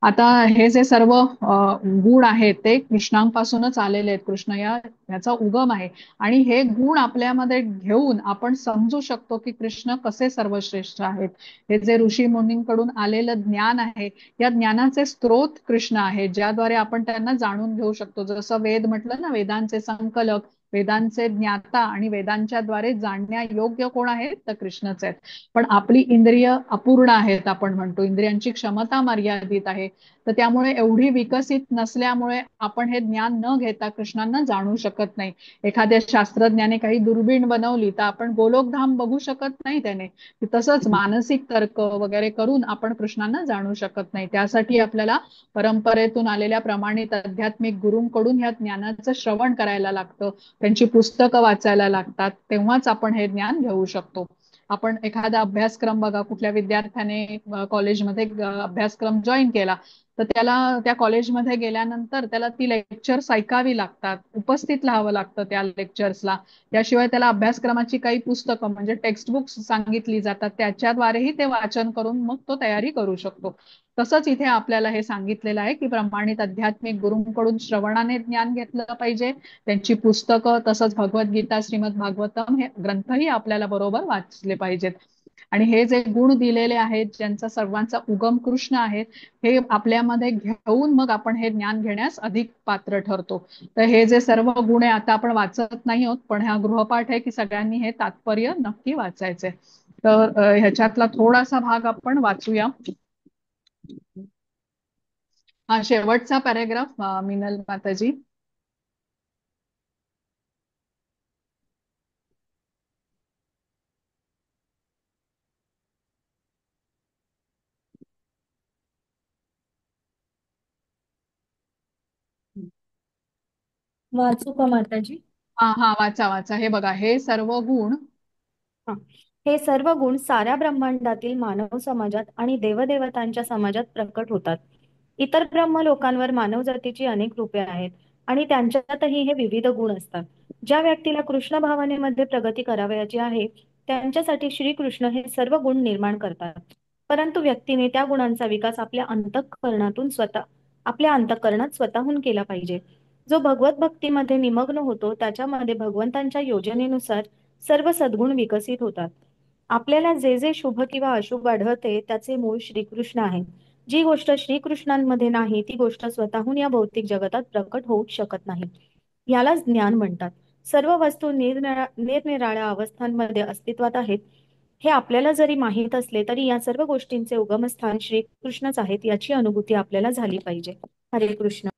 आता हे जे सर्व गुण आहेत ते कृष्णांपासूनच आलेले आहेत. कृष्ण याचा उगम आहे आणि हे गुण आपल्यामध्ये घेऊन आपण समजू शकतो की कृष्ण कसे सर्वश्रेष्ठ आहेत. हे जे ऋषी मुनींकडून आलेलं ज्ञान आहे, या ज्ञानाचे स्त्रोत कृष्ण आहे, ज्याद्वारे आपण त्यांना जाणून घेऊ शकतो. जसं वेद म्हटलं ना, वेदांचे संकलक, वेदांचे ज्ञाता आणि वेदांच्या द्वारे जाणण्या योग्य कोण आहेत? तर कृष्णच आहेत. पण आपली इंद्रिय अपूर्ण आहेत, आपण म्हणतो इंद्रियांची क्षमता मर्यादित आहे. तर त्यामुळे एवढी विकसित नसल्यामुळे आपण हे ज्ञान न घेता कृष्णांना जाणू शकत नाही. एखाद्या शास्त्रज्ञाने काही दुर्बीण बनवली तर आपण गोलोकधाम बघू शकत नाही त्याने. तसंच मानसिक तर्क वगैरे करून आपण कृष्णांना जाणू शकत नाही. त्यासाठी आपल्याला परंपरेतून आलेल्या प्रमाणित आध्यात्मिक गुरूंकडून ह्या ज्ञानाचं श्रवण करायला लागतं, त्यांची पुस्तकं वाचायला लागतात, तेव्हाच आपण हे ज्ञान घेऊ शकतो. आपण एखादा अभ्यासक्रम बघा, कुठल्या विद्यार्थ्याने कॉलेजमध्ये अभ्यासक्रम जॉईन केला तर त्याला त्या कॉलेजमध्ये गेल्यानंतर त्याला ती लेक्चर्स ऐकावी लागतात, उपस्थित राहावं लागतं त्या लेक्चर्सला. त्याशिवाय त्याला अभ्यासक्रमाची काही पुस्तकं म्हणजे टेक्स्ट बुक्स सांगितली जातात, त्याच्याद्वारेही ते वाचन करून मग तो तयारी करू शकतो. तसंच इथे आपल्याला हे सांगितलेलं आहे की प्रमाणित आध्यात्मिक गुरूंकडून श्रवणाने ज्ञान घेतलं पाहिजे. त्यांची पुस्तकं तसंच भगवद्गीता, श्रीमद भागवतम हे ग्रंथही आपल्याला बरोबर वाचले पाहिजेत. आणि हे जे गुण दिलेले आहेत, ज्यांचा सर्वांचा उगम कृष्ण आहे, हे आपल्यामध्ये घेऊन मग आपण हे ज्ञान घेण्यास अधिक पात्र ठरतो. तर हे जे सर्व गुण आहे आता आपण वाचत नाही आहोत, पण हा गृहपाठ आहे की सगळ्यांनी हे तात्पर्य नक्की वाचायचंय. तर ह्याच्यातला थोडासा भाग आपण वाचूया. हा शेवटचा पॅरेग्राफ मिनल माताजी. वाचू का माताजी? हा हा, वाचा वाचा. हे बघा, हे सर्व गुण हा. हे सर्व गुण साऱ्या ब्रह्मांडातील मानव समाजात आणि देवदेवतांच्या समाजात प्रकट होतात. इतर ब्रह्म लोकांवर मानव जातीची अनेक रूपे आहेत आणि त्यांच्यातही हे विविध गुण असतात. ज्या व्यक्तीला कृष्ण भावनेमध्ये प्रगती करावयाची आहे त्यांच्यासाठी श्रीकृष्ण हे सर्व गुण निर्माण करतात. परंतु व्यक्तीने त्या गुणांचा विकास आपल्या अंतःकरणात स्वतःहून केला पाहिजे. जो भगवत भक्तीमध्ये निमग्न होतो त्याच्यामध्ये भगवंतांच्या योजनेनुसार सर्व सद्गुण विकसित होतात. आपल्याला जे जे शुभ किंवा अशुभ आढळते त्याचे मूळ श्रीकृष्ण आहे. जी गोष्ट श्रीकृष्णांमध्ये नाही ती गोष्ट स्वतःहून या भौतिक जगतात प्रकट होऊच शकत नाही. यालाच ज्ञान म्हणतात. सर्व वस्तू निरनिराळ्या अवस्थांमध्ये अस्तित्वात आहेत. हे आपल्याला जरी माहीत असले तरी या सर्व गोष्टींचे उगमस्थान श्रीकृष्णच आहेत याची अनुभूती आपल्याला झाली पाहिजे. हरे कृष्ण.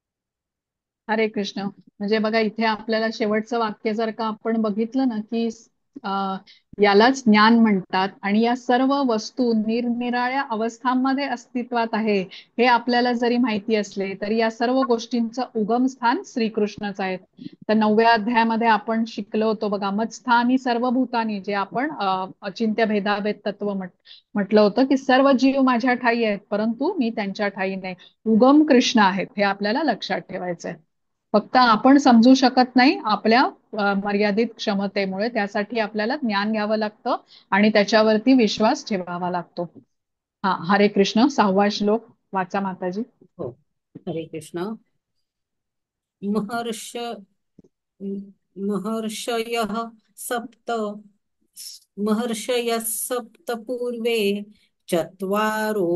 हरे कृष्ण. म्हणजे बघा, इथे आपल्याला शेवटचं वाक्य जर का आपण बघितलं ना की अं, यालाच ज्ञान म्हणतात आणि या सर्व वस्तू निरनिराळ्या अवस्थांमध्ये अस्तित्वात आहे हे आपल्याला जरी माहिती असले तरी या सर्व गोष्टींचं उगमस्थान श्रीकृष्णच आहेत. तर 9व्या अध्यायामध्ये आपण शिकलो होतो बघा, मत्स्थानी सर्व भूतानी, जे आपण अचिंत्य भेदाभेद तत्व म्हटलं होतं की सर्व जीव माझ्या ठाई आहेत परंतु मी त्यांच्या ठाई नाही. उगम कृष्ण आहेत हे आपल्याला लक्षात ठेवायचंय. फक्त आपण समजू शकत नाही आपल्या मर्यादित क्षमतेमुळे. त्यासाठी आपल्याला ज्ञान घ्यावं लागतं आणि त्याच्यावरती विश्वास ठेवावा लागतो. हा, हरे कृष्ण. 6वा श्लोक वाचा माताजी. हो. हरे कृष्ण. महर्ष महर्षयः सप्त महर्षयः सप्त पूर्वे चत्वारो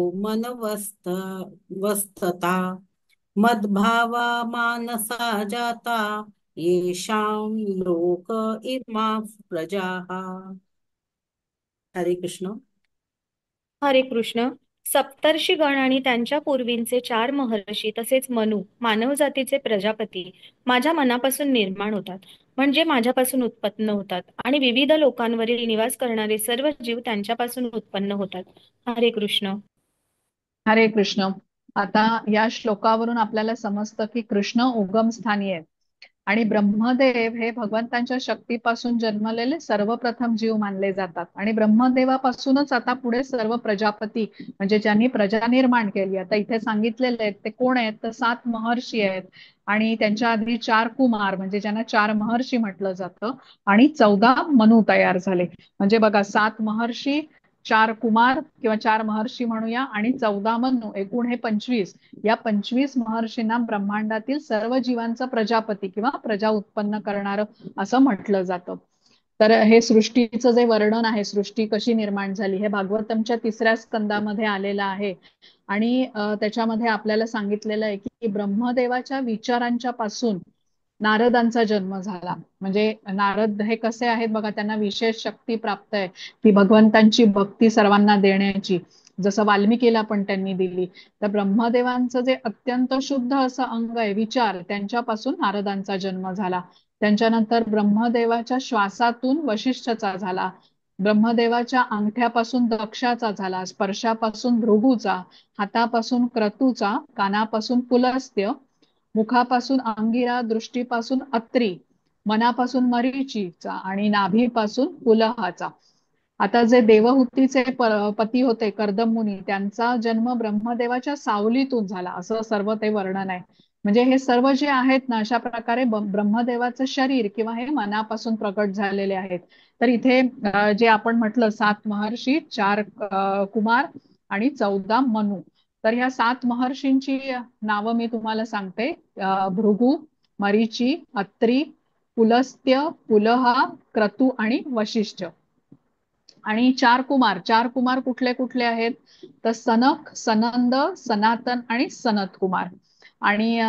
वस्तता मद्भावा मानसा जाता येषां लोक इमा प्रजाः. हरे कृष्ण. हरे कृष्ण. सप्तर्षिगण आणि त्यांच्या पूर्वींचे 4 महर्षी तसेच मनु मानव जातीचे प्रजापती माझ्या मनापासून निर्माण होतात, म्हणजे माझ्यापासून उत्पन्न होतात आणि विविध लोकांवरील निवास करणारे सर्व जीव त्यांच्यापासून उत्पन्न होतात. हरे कृष्ण. हरे कृष्ण. आता या श्लोकावरून आपल्याला समजतं की कृष्ण उगमस्थानी आहे आणि ब्रह्मदेव हे भगवंतांच्या शक्तीपासून जन्मलेले सर्वप्रथम जीव मानले जातात. आणि ब्रह्मदेवापासूनच आता पुढे सर्व प्रजापती म्हणजे ज्यांनी प्रजा निर्माण केली, आता इथे सांगितलेले आहेत ते कोण आहेत तर 7 महर्षी आहेत आणि त्यांच्या आधी 4 कुमार म्हणजे ज्यांना 4 महर्षी म्हटलं जातं आणि 14 मनु तयार झाले. म्हणजे बघा, 7 महर्षी, 4 कुमार किंवा 4 महर्षी म्हणूया आणि 14 मनु, एकूण हे 25. या 25 महर्षींना ब्रह्मांडातील सर्व जीवांचा प्रजापती किंवा प्रजा उत्पन्न करणार असं म्हटलं जातं. तर हे सृष्टीचं जे वर्णन आहे, सृष्टी कशी निर्माण झाली, हे भागवतमच्या 3ऱ्या स्कंदामध्ये आलेलं आहे. आणि त्याच्यामध्ये आपल्याला सांगितलेलं आहे की ब्रह्मदेवाच्या विचारांच्या पासून नारदांचा जन्म झाला. म्हणजे नारद हे कसे आहेत बघा, त्यांना विशेष शक्ती प्राप्त आहे ती भगवंतांची भक्ती सर्वांना देण्याची, जसं वाल्मिकीला पण त्यांनी दिली. तर ब्रह्मदेवांचं जे अत्यंत शुद्ध असं अंग आहे विचार, त्यांच्यापासून नारदांचा जन्म झाला. त्यांच्यानंतर ब्रह्मदेवाच्या श्वासातून वशिष्ठचा झाला, ब्रह्मदेवाच्या अंगठ्यापासून दक्षाचा झाला, स्पर्शापासून भृगूचा, हातापासून क्रतूचा, कानापासून पुलस्त्य, मुखापासून अंगिरा, दृष्टीपासून अत्री, मनापासून मरीचीचा आणि नाभीपासून पुलहाचा. आता जे देवहूतीचे पती होते कर्दम मुनी, त्यांचा जन्म ब्रह्मदेवाच्या सावलीतून झाला असं सर्व ते वर्णन आहे. म्हणजे हे सर्व जे आहेत ना, अशा प्रकारे ब्रह्मदेवाचं शरीर किंवा हे मनापासून प्रकट झालेले आहेत. तर इथे जे आपण म्हटलं 7 महर्षी, 4 कुमार आणि 14 मनु. तर ह्या 7 महर्षींची नावं मी तुम्हाला सांगते. भृगु, मरीची, अत्री, पुलस्त्य, पुलहा, क्रतू आणि वशिष्ठ. आणि 4 कुमार कुठले कुठले आहेत? तर सनक, सनंद, सनातन आणि सनत कुमार. आणि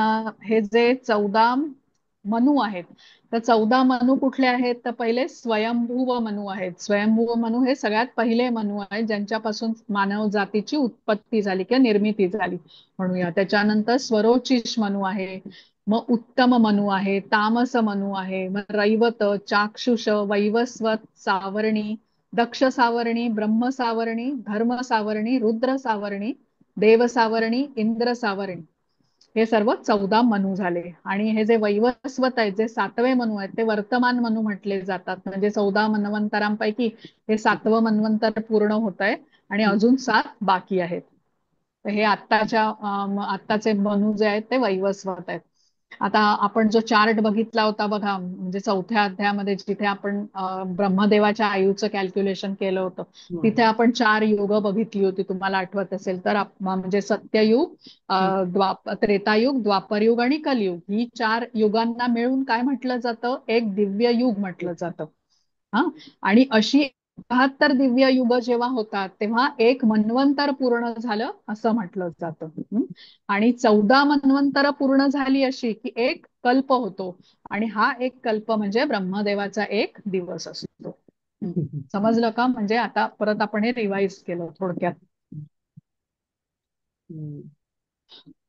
हे जे 14 मनू आहेत, तर 14 मनू कुठले आहेत? तर पहिले स्वयंभुव मनू आहेत. स्वयंभुव मनू हे सगळ्यात पहिले मनू आहेत ज्यांच्यापासून मानव जातीची उत्पत्ती झाली किंवा निर्मिती झाली म्हणूया. त्याच्यानंतर स्वरोचिष मनू आहे, मग उत्तम मनू आहे, तामस मनू आहे, मग रैवत, चाक्षुष, वैवस्वत, सावर्णी, दक्ष सावर्णी, ब्रह्म सावर्णी, धर्म सावर्णी, रुद्र सावर्णी, देव सावर्णी, इंद्र सावर्णी. हे सर्व 14 मनू झाले. आणि हे जे वैवस्वत आहेत, जे 7वे मनू आहेत, ते वर्तमान मनू म्हटले जातात. म्हणजे 14 मन्वंतरांपैकी हे 7वं मन्वंतर पूर्ण होत आहे आणि अजून 7 बाकी आहेत. तर हे आत्ताचे मनू जे आहेत ते वैवस्वत आहेत. आता आपण जो चार्ट बघितला होता बघा, म्हणजे 4थ्या अध्यायामध्ये जिथे आपण ब्रह्मदेवाच्या आयुचं कॅल्क्युलेशन केलं होतं, तिथे आपण 4 युग बघितली होती, तुम्हाला आठवत असेल तर. म्हणजे सत्ययुग, त्रेतायुग, द्वापरयुग आणि कलियुग, ही 4 युगांना मिळून काय म्हटलं जातं? एक दिव्य युग म्हटलं जातं. हा. आणि अशी 72 दिव्य युग जेव्हा होतात तेव्हा एक मन्वंतर पूर्ण झालं असं म्हटलं जातं. आणि 14 मन्वंतर पूर्ण झाली अशी की एक कल्प होतो. आणि हा एक कल्प म्हणजे ब्रह्मदेवाचा एक दिवस असतो. समजलं का? म्हणजे आता परत आपण हे रिवाइज केलं थोडक्यात.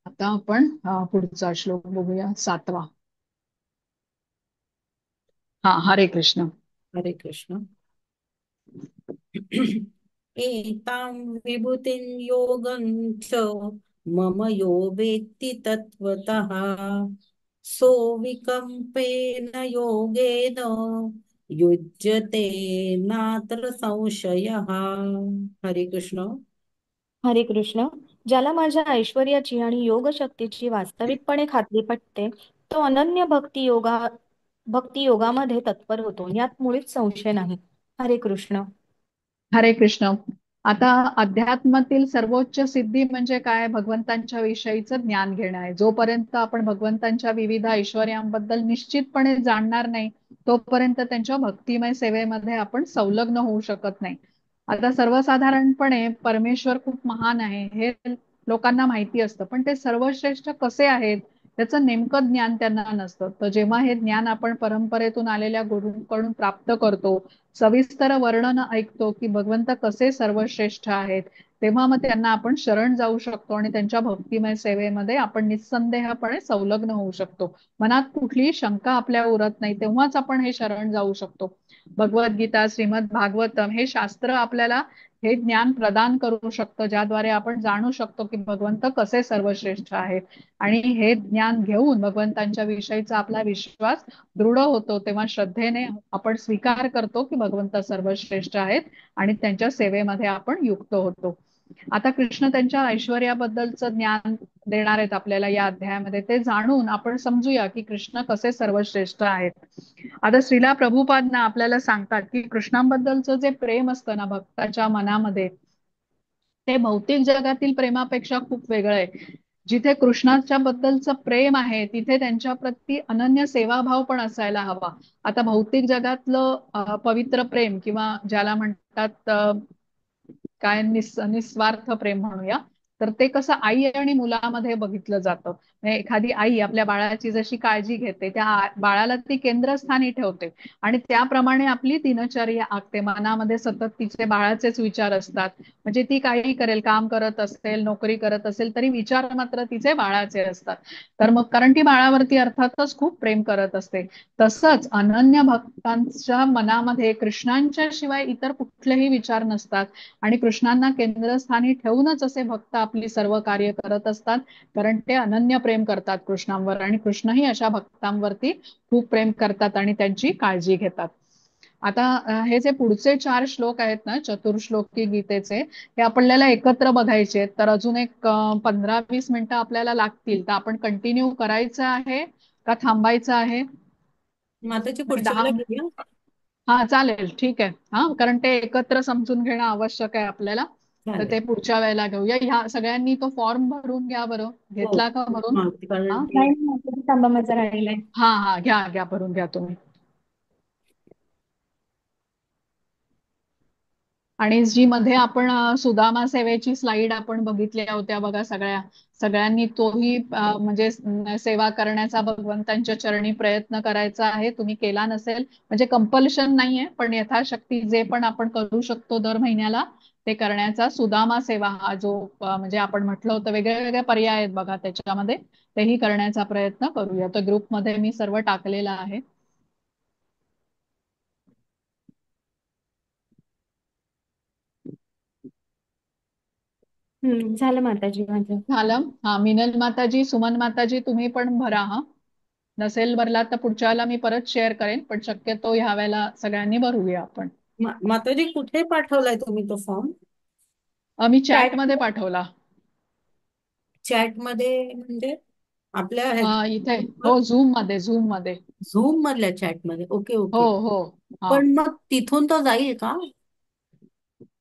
आता आपण पुढचा श्लोक बघूया, 7वा. हरे कृष्ण. हरे कृष्ण. एतां विभूतिं योगं च मम यो वेत्ति तत्त्वतः सोऽविकम्पेन योगेन युज्यते नात्र संशयः. हरे कृष्ण. हरे कृष्ण. ज्याला माझ्या ऐश्वर्याची आणि योग शक्तीची वास्तविकपणे खात्री पटते, तो अनन्य भक्ती योगामध्ये तत्पर होतो, यात मुळीच संशय नाही. हरे कृष्ण. हरे कृष्ण. आता अध्यात्मातील सर्वोच्च सिद्धी म्हणजे काय? भगवंतांच्या विषयीचं ज्ञान घेणं आहे. जोपर्यंत आपण भगवंतांच्या विविध ऐश्वर्यांबद्दल निश्चितपणे जाणणार नाही, तोपर्यंत त्यांच्या भक्तिमय सेवेमध्ये आपण संलग्न होऊ शकत नाही. आता सर्वसाधारणपणे परमेश्वर खूप महान आहे हे लोकांना माहिती असतं, पण ते सर्वश्रेष्ठ कसे आहेत त्याचं नेमकं ज्ञान त्यांना नसतं. तर जेव्हा हे ज्ञान आपण परंपरेतून आलेल्या गुरूंकडून प्राप्त करतो, सविस्तर वर्णन ऐकतो की भगवंत कसे सर्वश्रेष्ठ आहेत, तेव्हा मग त्यांना आपण शरण जाऊ शकतो आणि त्यांच्या भक्तिमय सेवेमध्ये आपण निस्संदेहपणे संलग्न होऊ शकतो. मनात कुठलीही शंका आपल्या उरत नाही, तेव्हाच आपण हे शरण जाऊ शकतो. भगवद्गीता, श्रीमद भागवतम हे शास्त्र आपल्याला हे ज्ञान प्रदान करू शकतं, ज्याद्वारे आपण जाणू शकतो की भगवंत कसे सर्वश्रेष्ठ आहेत. आणि हे ज्ञान घेऊन भगवंतांच्या विषयीचा आपला विश्वास दृढ होतो, तेव्हा श्रद्धेने आपण स्वीकार करतो की भगवंत सर्वश्रेष्ठ आहेत आणि त्यांच्या सेवेमध्ये आपण युक्त होतो. आता कृष्ण त्यांच्या ऐश्वर्याबद्दलचं ज्ञान देणार आहेत आपल्याला या अध्यायामध्ये. ते जाणून आपण समजूया की कृष्ण कसे सर्वश्रेष्ठ आहेत. आता श्रीला प्रभुपादना आपल्याला सांगतात की कृष्णांबद्दलचं जे प्रेम असतं ना भक्ताच्या मनामध्ये, ते भौतिक जगातील प्रेमापेक्षा खूप वेगळं आहे. जिथे कृष्णाच्या बद्दलचं प्रेम आहे तिथे त्यांच्या प्रती अनन्य सेवाभाव पण असायला हवा. आता भौतिक जगातलं पवित्र प्रेम किंवा ज्याला म्हणतात काय निस्वार्थ प्रेम म्हणूया, तर ते कसं आई आणि मुलामध्ये बघितलं जातं. म्हणजे एखादी आई आपल्या बाळाची जशी काळजी घेते, त्या बाळाला ती केंद्रस्थानी ठेवते आणि त्याप्रमाणे आपली दिनचर्या आखते. मनामध्ये सतत तिचे बाळाचेच विचार असतात. म्हणजे ती काही करेल, काम करत असेल, नोकरी करत असेल, तरी विचार मात्र तिचे बाळाचे असतात. तर मग कारण ती बाळावरती अर्थातच खूप प्रेम करत असते. तसंच अनन्य भक्तांच्या मनामध्ये कृष्णांच्या शिवाय इतर कुठलेही विचार नसतात आणि कृष्णांना केंद्रस्थानी ठेवूनच असे भक्त आपली सर्व कार्य करत असतात, कारण ते अनन्य प्रेम करतात कृष्णांवर आणि कृष्णही अशा भक्तांवरती खूप प्रेम करतात आणि त्यांची काळजी घेतात. आता हे जे पुढचे 4 श्लोक आहेत ना चतुर्श्लोकी गीतेचे, हे आपल्याला एकत्र बघायचे आहेत. तर अजून एक 15-20 मिनिटं आपल्याला लागतील. तर आपण कंटिन्यू करायचं आहे का थांबायचं आहे? माताजी मी पुढच्या वेळेला 10 घेऊया. हा चालेल, ठीक आहे. हा, कारण ते एकत्र समजून घेणं आवश्यक आहे आपल्याला. तर चालेल. ते पुढच्या वेळेला घेऊया. ह्या सगळ्यांनी तो फॉर्म भरून घ्या बरं. हो. घेतला का भरून? हा, कारण हा ते नाही नाही, थांबा, माझा राहिलाय. हा हा, घ्या घ्या, भरून घ्या तुम्ही. आणि जी मध्ये आपण सुदामा सेवेची स्लाइड आपण बघितल्या होत्या बघा, सगळ्यांनी तोही म्हणजे सेवा करण्याचा भगवंतांच्या चरणी प्रयत्न करायचा आहे. तुम्ही केला नसेल म्हणजे कंपल्शन नाहीये, पण यथाशक्ती जे पण आपण करू शकतो दर महिन्याला ते करण्याचा. सुदामा सेवा हा जो म्हणजे आपण म्हटलं होतं, वेगळे वेगळे पर्याय आहेत बघा त्याच्यामध्ये, तेही करण्याचा प्रयत्न करूया. तर ग्रुपमध्ये मी सर्व टाकलेलं आहे. झालं माताजी माझं. झालं. हा, मिनल माताजी, सुमन माताजी, तुम्ही पण भरा. हा, नसेल भरला तर पुढच्या वेळेला मी परत शेअर करेन, पण शक्यतो ह्या वेळेला सगळ्यांनी भरूया आपण. माताजी कुठे पाठवलाय तुम्ही तो फॉर्म? मी चॅट. चॅट मध्ये पाठवला. चॅट मध्ये म्हणजे आपल्या इथे, हो, झूम मध्ये. झूम मधल्या चॅट मध्ये? ओके हो ओके. हो. हा, पण मग तिथून तो जाईल का?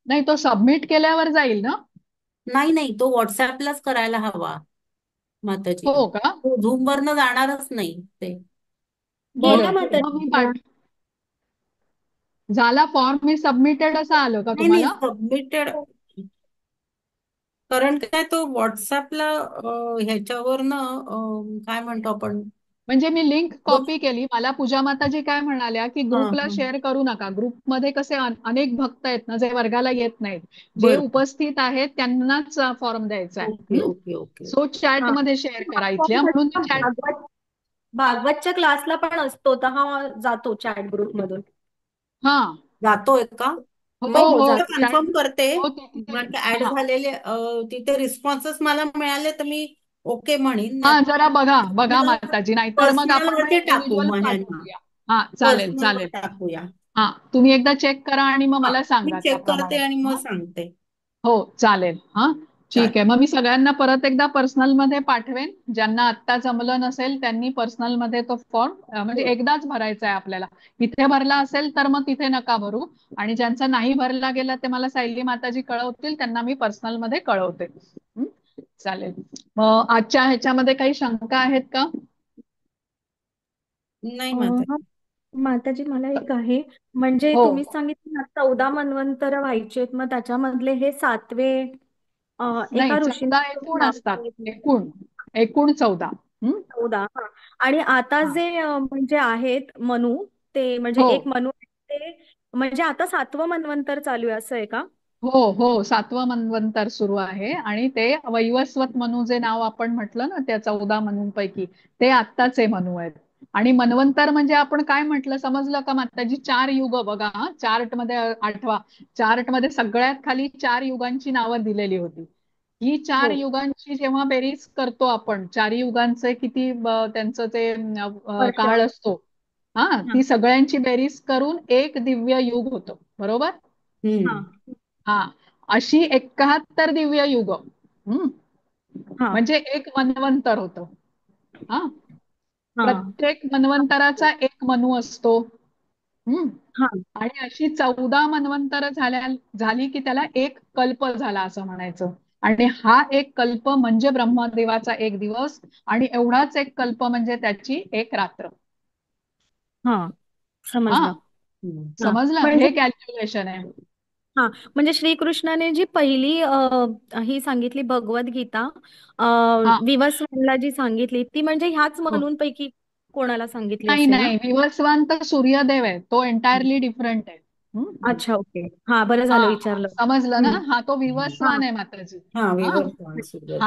नाही, तो सबमिट केल्यावर जाईल ना. नाही नाही, तो व्हॉट्सअपलाच करायला हवा माताजी. हो का? तो झूम वरनं जाणारच नाही ते. गेला बरं, व्हॉट्सअप. मग मी माताजी. झाला फॉर्म मी सबमिटेड असं आलं का नाही नाही, तुम्हाला? सबमिटेड. कारण काय तो व्हॉट्सअपला ह्याच्यावरनं काय म्हणतो आपण. म्हणजे मी लिंक कॉपी केली. मला पूजा माताजी काय म्हणाल्या की हा ग्रुपला हा. शेअर करू नका. ग्रुपमध्ये कसे अनेक भक्त आहेत ना जे वर्गाला येत नाहीत, जे बर. उपस्थित आहेत त्यांनाच फॉर्म द्यायचा ओके आहे. Okay okay. सो चॅट हा, मध्ये शेअर करा इथल्या, म्हणून मी चॅट. भागवतच्या क्लासला पण असतो तर हा जातो चॅट ग्रुप मधून. हा, जातोय का? हो मग हो हो, मी जातो. चॅट. कन्फर्म करते. हो तिथे. मग ऍड हा झालेले तिथे रिस्पॉन्सेस मला मिळाले तर मी ओके म्हणेन. हा, जरा बघा बघा माताजी, नाहीतर मग पर्सनल आपण वरती टाकू इंडिव्हिज्युअल मग ह्यांना. पाठवूया. हा, चालेल पर्सनल वर चालेल. टाकूया. हा, तुम्ही एकदा चेक करा आणि मग हा, मला मी सांगा चेक त्याप्रमाणे. करते आणि मग हा, सांगते. हो चालेल. हा, ठीक चालेल. आहे. मग मी सगळ्यांना परत एकदा पर्सनल मध्ये पाठवेन. ज्यांना आत्ता जमलं नसेल त्यांनी पर्सनल मध्ये तो फॉर्म म्हणजे हो. एकदाच भरायचा आहे आपल्याला. इथे भरला असेल तर मग तिथे नका भरू, आणि ज्यांचा नाही भरला गेला ते मला सायली माताजी कळवतील, त्यांना मी पर्सनल मध्ये कळवते. हं? चालेल. मग आजच्या ह्याच्यामध्ये काही शंका आहेत का? नाही माता. हा, माताजी मला एक आहे. म्हणजे हो, तुम्ही सांगितलं ना 14 मन्वंतर व्हायचे, मग त्याच्यामधले हे 7वे नाही, एका 14 ऋषींचं एकूण नाव असतात. सांगितलं. एकूण एकूण 14. 14. हा. आणि आता हा, जे म्हणजे आहेत मनू, ते म्हणजे हो एक मनू आहे ते, म्हणजे आता 7वं मन्वंतर चालू आहे असं आहे का? हो हो, 7वं मन्वंतर सुरू आहे. आणि ते वैवस्वत मनू जे नाव आपण म्हटलं ना त्या 14 मनूंपैकी, ते आत्ताचे मनू आहेत. आणि मन्वंतर म्हणजे आपण काय म्हटलं समजलं का माताजी? 4 युग बघा. चार्ट मध्ये आठवा. चार्ट मध्ये सगळ्यात खाली 4 युगांची नावं दिलेली होती. ही 4 हो. युगांची जेव्हा बेरीज करतो आपण, 4 युगांचे किती त्यांचं ते वर्ष. काळ असतो, हा, हा. ती सगळ्यांची बेरीज करून एक दिव्य युग होतं, बरोबर? हा. हम्म. हा, अशी 71 दिव्य युग. हम्म, हा. म्हणजे एक मन्वंतर होतं. हा, हा. प्रत्येक मन्वंतराचा एक मनू असतो. हम्म, हा. आणि अशी 14 मन्वंतर झाली की त्याला एक कल्प झाला असं म्हणायचं. आणि हा एक कल्प म्हणजे ब्रह्मदेवाचा एक दिवस, आणि एवढाच एक कल्प म्हणजे त्याची एक रात्र. हा, हा, समजलं. हम्म. हा, समजलं? म्हणजे हे कॅल्क्युलेशन आहे. हा, म्हणजे श्रीकृष्णाने जी पहिली ही सांगितली भगवद्गीता, हा, विवस्वानला जी सांगितली ती म्हणजे ह्याच हो. मनूंपैकी कोणाला सांगितली नाही असेल ना? नाही, विवस्वान तर सूर्यदेव आहे, तो एंटायरली डिफरंट आहे. अच्छा, ओके. हा, बरं हा झालं हा, विचारलं. समजलं ना? हम्म. हा, तो हा. विवस्वान आहे माताजी. हा, हा विवर्तमान सूर्य.